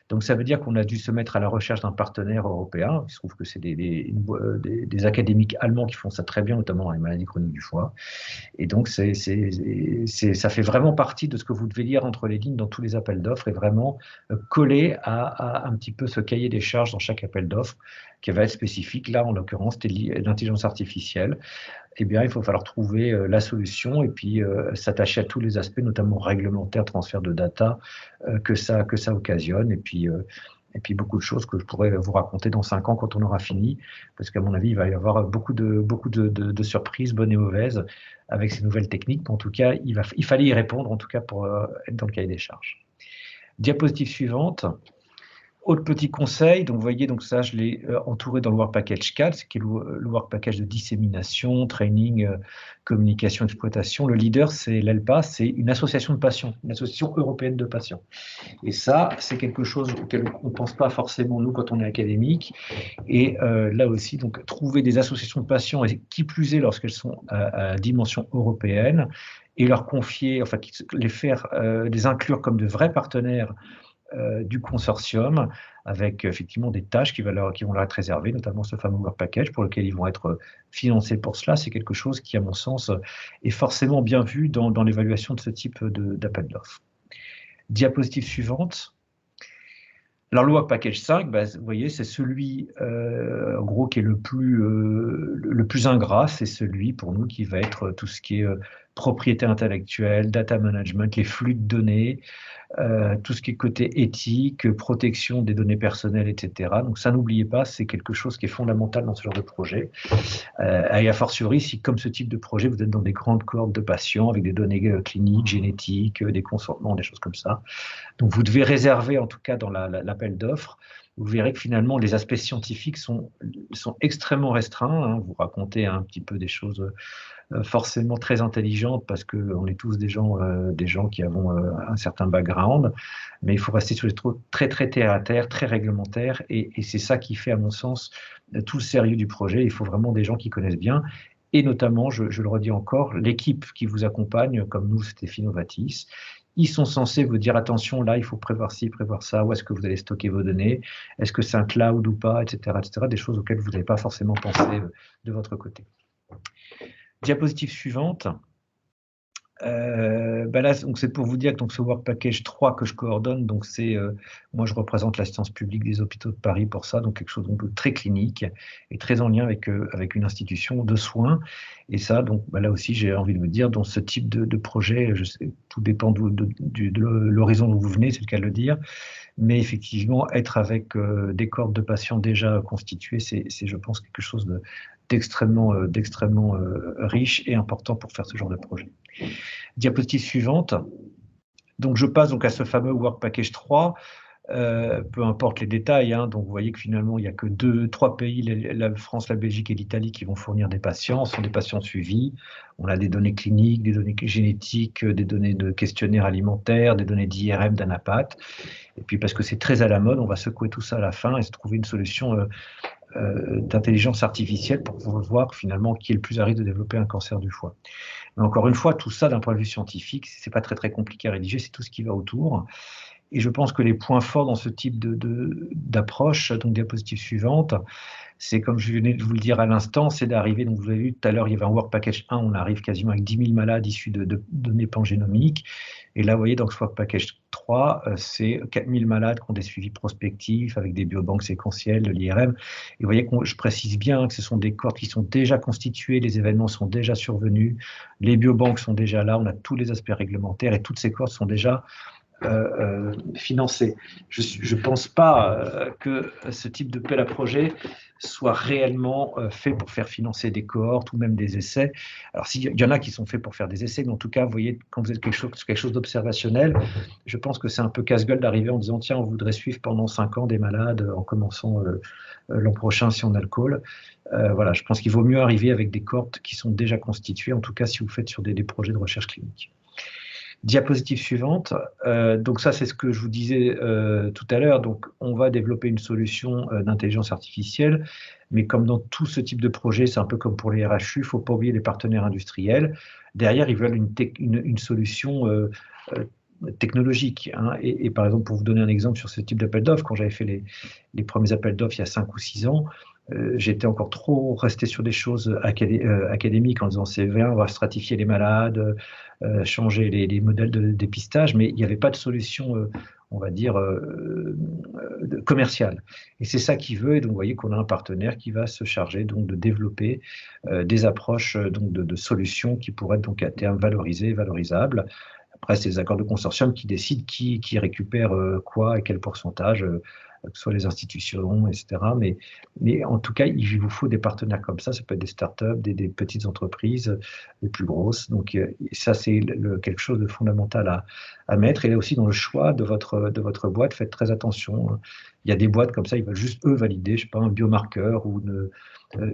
[SPEAKER 3] Donc, ça veut dire qu'on a dû se mettre à la recherche d'un partenaire européen. Il se trouve que c'est des académiques allemands qui font ça très bien, notamment dans les maladies chroniques du foie. Et donc, ça fait vraiment partie de ce que vous devez lire entre les lignes dans tous les appels d'offres et vraiment coller à un petit peu ce cahier des charges dans chaque appel d'offres qui va être spécifique. Là, en l'occurrence, c'était l'intelligence artificielle. Eh bien, il faut falloir trouver la solution et puis s'attacher à tous les aspects, notamment réglementaires, transfert de data, que ça occasionne. Et puis beaucoup de choses que je pourrais vous raconter dans 5 ans quand on aura fini, parce qu'à mon avis, il va y avoir beaucoup de surprises, bonnes et mauvaises, avec ces nouvelles techniques. Mais en tout cas, il fallait y répondre, en tout cas pour être dans le cahier des charges. Diapositive suivante. Autre petit conseil, donc vous voyez, donc ça je l'ai entouré dans le Work Package 4, qui est le Work Package de dissémination, training, communication, exploitation. Le leader, c'est l'ELPA, c'est une association de patients, une association européenne de patients. Et ça, c'est quelque chose auquel on ne pense pas forcément, nous, quand on est académique. Et là aussi, donc, trouver des associations de patients, et qui plus est lorsqu'elles sont à dimension européenne, et leur confier, enfin, les inclure comme de vrais partenaires du consortium, avec effectivement des tâches qui vont leur être réservées, notamment ce fameux Work Package pour lequel ils vont être financés pour cela. C'est quelque chose qui, à mon sens, est forcément bien vu dans l'évaluation de ce type d'appel d'offres. Diapositive suivante. Alors, le Work Package 5, vous voyez, c'est celui, en gros, qui est le plus ingrat. C'est celui, pour nous, qui va être tout ce qui est propriété intellectuelle, data management, les flux de données, tout ce qui est côté éthique, protection des données personnelles, etc. Donc ça, n'oubliez pas, c'est quelque chose qui est fondamental dans ce genre de projet. Et a fortiori, si comme ce type de projet, vous êtes dans des grandes cohortes de patients avec des données cliniques, génétiques, des consentements, des choses comme ça. Donc vous devez réserver, en tout cas dans l'appel d'offres, vous verrez que finalement les aspects scientifiques sont extrêmement restreints. Hein. Vous racontez un petit peu des choses forcément très intelligentes parce qu'on est tous des gens qui avons un certain background, mais il faut rester sur les très très terre à terre, très réglementaires, et c'est ça qui fait à mon sens tout le sérieux du projet. Il faut vraiment des gens qui connaissent bien, et notamment, je le redis encore, l'équipe qui vous accompagne, comme nous c'était Finovatis. Ils sont censés vous dire attention, là il faut prévoir ci, prévoir ça, où est-ce que vous allez stocker vos données, est-ce que c'est un cloud ou pas, etc., etc., des choses auxquelles vous n'avez pas forcément pensé de votre côté. Diapositive suivante. Là, c'est pour vous dire que donc, ce Work Package 3 que je coordonne, donc moi je représente l'assistance publique des hôpitaux de Paris pour ça, donc quelque chose de très clinique et très en lien avec une institution de soins. Et ça, donc là aussi, j'ai envie de vous dire, dans ce type de projet, tout dépend de l'horizon d'où vous venez, c'est le cas de le dire, mais effectivement, être avec des cohortes de patients déjà constituées, c'est je pense, quelque chose d'extrêmement riche et important pour faire ce genre de projet. Diapositive suivante. Donc je passe donc à ce fameux Work Package 3, peu importe les détails, hein, donc vous voyez que finalement il n'y a que 3 pays, la France, la Belgique et l'Italie, qui vont fournir des patients. Ce sont des patients suivis. On a des données cliniques, des données génétiques, des données de questionnaires alimentaires, des données d'IRM, d'ANAPAT. Et puis parce que c'est très à la mode, on va secouer tout ça à la fin et se trouver une solution d'intelligence artificielle pour voir finalement qui est le plus à risque de développer un cancer du foie. Mais encore une fois, tout ça d'un point de vue scientifique, c'est pas très compliqué à rédiger, c'est tout ce qui va autour. Et je pense que les points forts dans ce type d'approche, donc diapositive suivante, c'est comme je venais de vous le dire à l'instant, c'est d'arriver, donc vous avez vu tout à l'heure, il y avait un Work Package 1, on arrive quasiment avec 10 000 malades issus de données pangénomiques. Et là, vous voyez, dans ce Work Package 3, c'est 4 000 malades qui ont des suivis prospectifs avec des biobanques séquentielles, de l'IRM. Et vous voyez que je précise bien que ce sont des cohortes qui sont déjà constituées, les événements sont déjà survenus, les biobanques sont déjà là, on a tous les aspects réglementaires et toutes ces cohortes sont déjà financées. Je ne pense pas que ce type de appel à projet soit réellement fait pour faire financer des cohortes ou même des essais. Alors, s'il y en a qui sont faits pour faire des essais, mais en tout cas, vous voyez, quand vous êtes quelque chose d'observationnel, je pense que c'est un peu casse-gueule d'arriver en disant, tiens, on voudrait suivre pendant 5 ans des malades en commençant l'an prochain si on a le call. Voilà, je pense qu'il vaut mieux arriver avec des cohortes qui sont déjà constituées, en tout cas si vous faites sur des projets de recherche clinique. Diapositive suivante. Donc ça, c'est ce que je vous disais tout à l'heure. Donc, on va développer une solution d'intelligence artificielle, mais comme dans tout ce type de projet, c'est un peu comme pour les RHU, il ne faut pas oublier les partenaires industriels. Derrière, ils veulent une solution technologique. Hein. Et par exemple, pour vous donner un exemple sur ce type d'appel d'offres, quand j'avais fait les premiers appels d'offres il y a 5 ou 6 ans, j'étais encore trop resté sur des choses académiques en disant c'est vrai, on va stratifier les malades, changer les modèles de dépistage, mais il n'y avait pas de solution, on va dire, commerciale. Et c'est ça qu'il veut, et donc vous voyez qu'on a un partenaire qui va se charger donc de développer des approches donc de solutions qui pourraient être donc à terme valorisées, valorisables. Après, c'est les accords de consortium qui décident qui récupère quoi et quel pourcentage, que ce soit les institutions, etc. Mais en tout cas, il vous faut des partenaires comme ça peut être des startups, des petites entreprises, les plus grosses. Donc ça, c'est quelque chose de fondamental à mettre. Et là aussi, dans le choix de votre boîte, faites très attention. Il y a des boîtes comme ça, ils veulent juste, eux, valider, je sais pas, un biomarqueur ou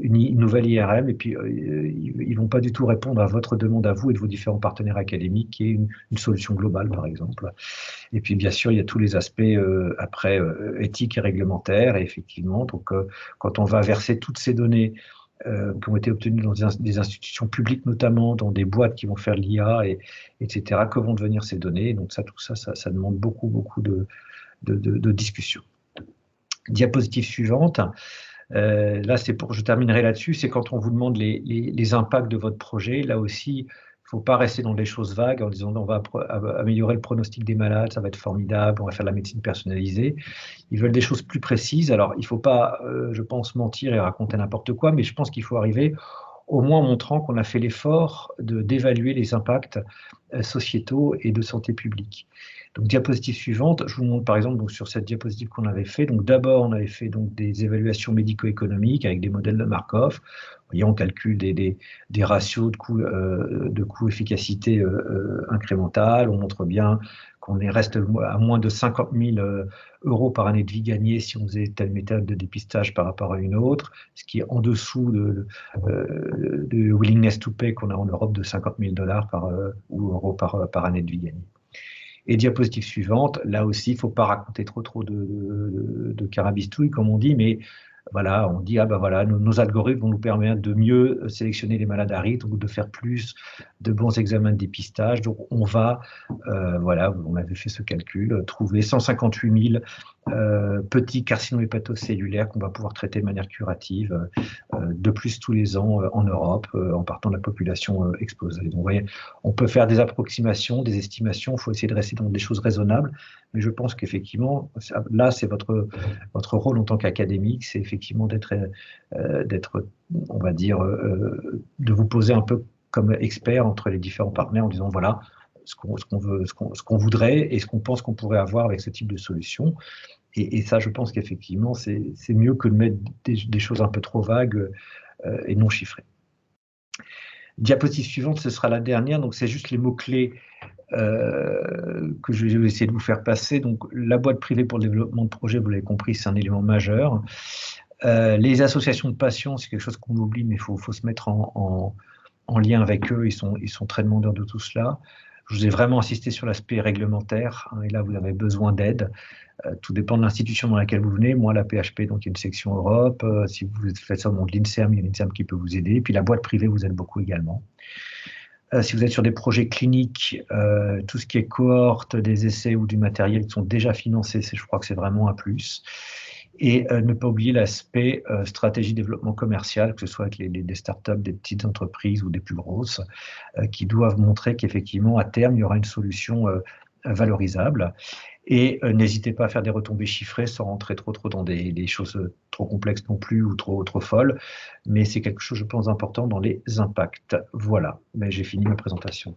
[SPEAKER 3] une nouvelle IRM, et puis ils ne vont pas du tout répondre à votre demande à vous et de vos différents partenaires académiques, qui est une solution globale, par exemple. Et puis, bien sûr, il y a tous les aspects après éthiques et réglementaires. Et effectivement, donc, quand on va verser toutes ces données qui ont été obtenues dans des institutions publiques, notamment dans des boîtes qui vont faire l'IA, etc., que vont devenir ces données. Donc, tout ça demande beaucoup de discussions. Diapositive suivante. Là, je terminerai là-dessus, c'est quand on vous demande les impacts de votre projet. Là aussi, il ne faut pas rester dans des choses vagues en disant on va améliorer le pronostic des malades, ça va être formidable, on va faire de la médecine personnalisée. Ils veulent des choses plus précises. Alors, il ne faut pas, je pense, mentir et raconter n'importe quoi, mais je pense qu'il faut arriver au moins en montrant qu'on a fait l'effort d'évaluer les impacts sociétaux et de santé publique. Donc, diapositive suivante, je vous montre par exemple donc, sur cette diapositive qu'on avait fait. Donc, d'abord, on avait fait donc, des évaluations médico-économiques avec des modèles de Markov. Vous voyez, on calcule des ratios de coût-efficacité incrémental. On montre bien qu'on reste à moins de 50 000 euros par année de vie gagnée si on faisait telle méthode de dépistage par rapport à une autre, ce qui est en dessous de willingness to pay qu'on a en Europe de 50 000 $ ou euros par année de vie gagnée. Et diapositive suivante, là aussi, il ne faut pas raconter trop de carabistouilles, comme on dit, mais voilà, on dit, ah ben voilà, nos algorithmes vont nous permettre de mieux sélectionner les malades à risque ou de faire plus de bons examens de dépistage. Donc, on va, voilà, on avait fait ce calcul, trouver 158 000 petits carcinomes hépatocellulaires qu'on va pouvoir traiter de manière curative, de plus tous les ans en Europe, en partant de la population exposée. Donc, vous voyez, on peut faire des approximations, des estimations, il faut essayer de rester dans des choses raisonnables, mais je pense qu'effectivement, là, c'est votre rôle en tant qu'académique, c'est effectivement d'être, on va dire, de vous poser un peu comme expert entre les différents partenaires en disant, voilà, ce qu'on voudrait et ce qu'on pense qu'on pourrait avoir avec ce type de solution. Et ça, je pense qu'effectivement, c'est mieux que de mettre des choses un peu trop vagues et non chiffrées. Diapositive suivante, ce sera la dernière. Donc, c'est juste les mots-clés que je vais essayer de vous faire passer. Donc, la boîte privée pour le développement de projet, vous l'avez compris, c'est un élément majeur. Les associations de patients, c'est quelque chose qu'on oublie, mais il faut se mettre en lien avec eux. Ils sont très demandeurs de tout cela. Je vous ai vraiment insisté sur l'aspect réglementaire, hein, et là, vous avez besoin d'aide. Tout dépend de l'institution dans laquelle vous venez. Moi, la PHP, donc il y a une section Europe. Si vous faites ça au monde de l'INSERM, il y a l'INSERM qui peut vous aider. Et puis la boîte privée vous aide beaucoup également. Si vous êtes sur des projets cliniques, tout ce qui est cohorte, des essais ou du matériel qui sont déjà financés, je crois que c'est vraiment un plus. Et ne pas oublier l'aspect stratégie développement commercial, que ce soit avec des startups, des petites entreprises ou des plus grosses, qui doivent montrer qu'effectivement, à terme, il y aura une solution valorisable. Et n'hésitez pas à faire des retombées chiffrées sans rentrer trop dans des choses trop complexes non plus ou trop folles. Mais c'est quelque chose, je pense, d'important dans les impacts. Voilà, mais j'ai fini ma présentation.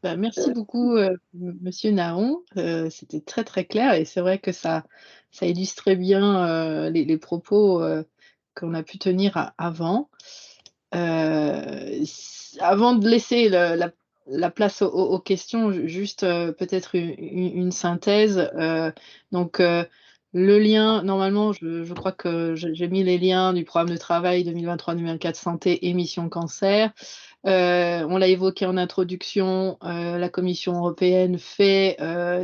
[SPEAKER 1] Merci beaucoup, Monsieur Nahon. C'était très très clair et c'est vrai que ça illustrait bien les propos qu'on a pu tenir avant. Avant de laisser la place aux questions, juste peut-être une synthèse. Donc, le lien, normalement, je crois que j'ai mis les liens du programme de travail 2023-2024 santé et mission cancer. On l'a évoqué en introduction, la Commission européenne fait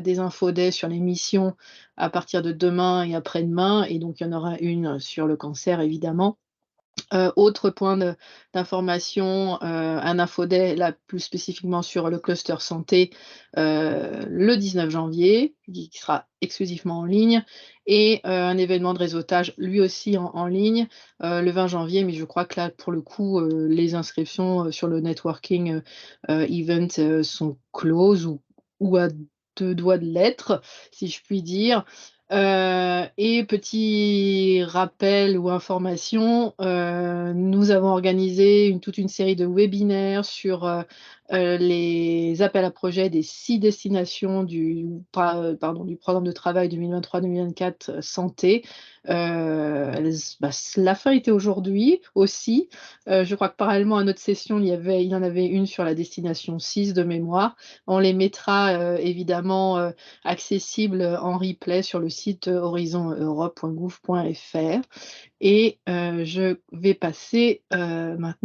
[SPEAKER 1] des infodays sur les missions à partir de demain et après-demain, et donc il y en aura une sur le cancer, évidemment. Autre point d'information, un infoday, là plus spécifiquement sur le cluster santé, le 19 janvier, qui sera exclusivement en ligne, et un événement de réseautage, lui aussi en ligne, le 20 janvier, mais je crois que là, pour le coup, les inscriptions sur le networking event sont closes ou à 2 doigts de l'être, si je puis dire. Et petit rappel ou information, nous avons organisé toute une série de webinaires sur les appels à projets des 6 destinations du programme de travail 2023-2024 santé. La fin était aujourd'hui aussi. Je crois que parallèlement à notre session, il y en avait une sur la destination 6 de mémoire. On les mettra évidemment accessibles en replay sur le site horizoneurope.gouv.fr. Et je vais passer maintenant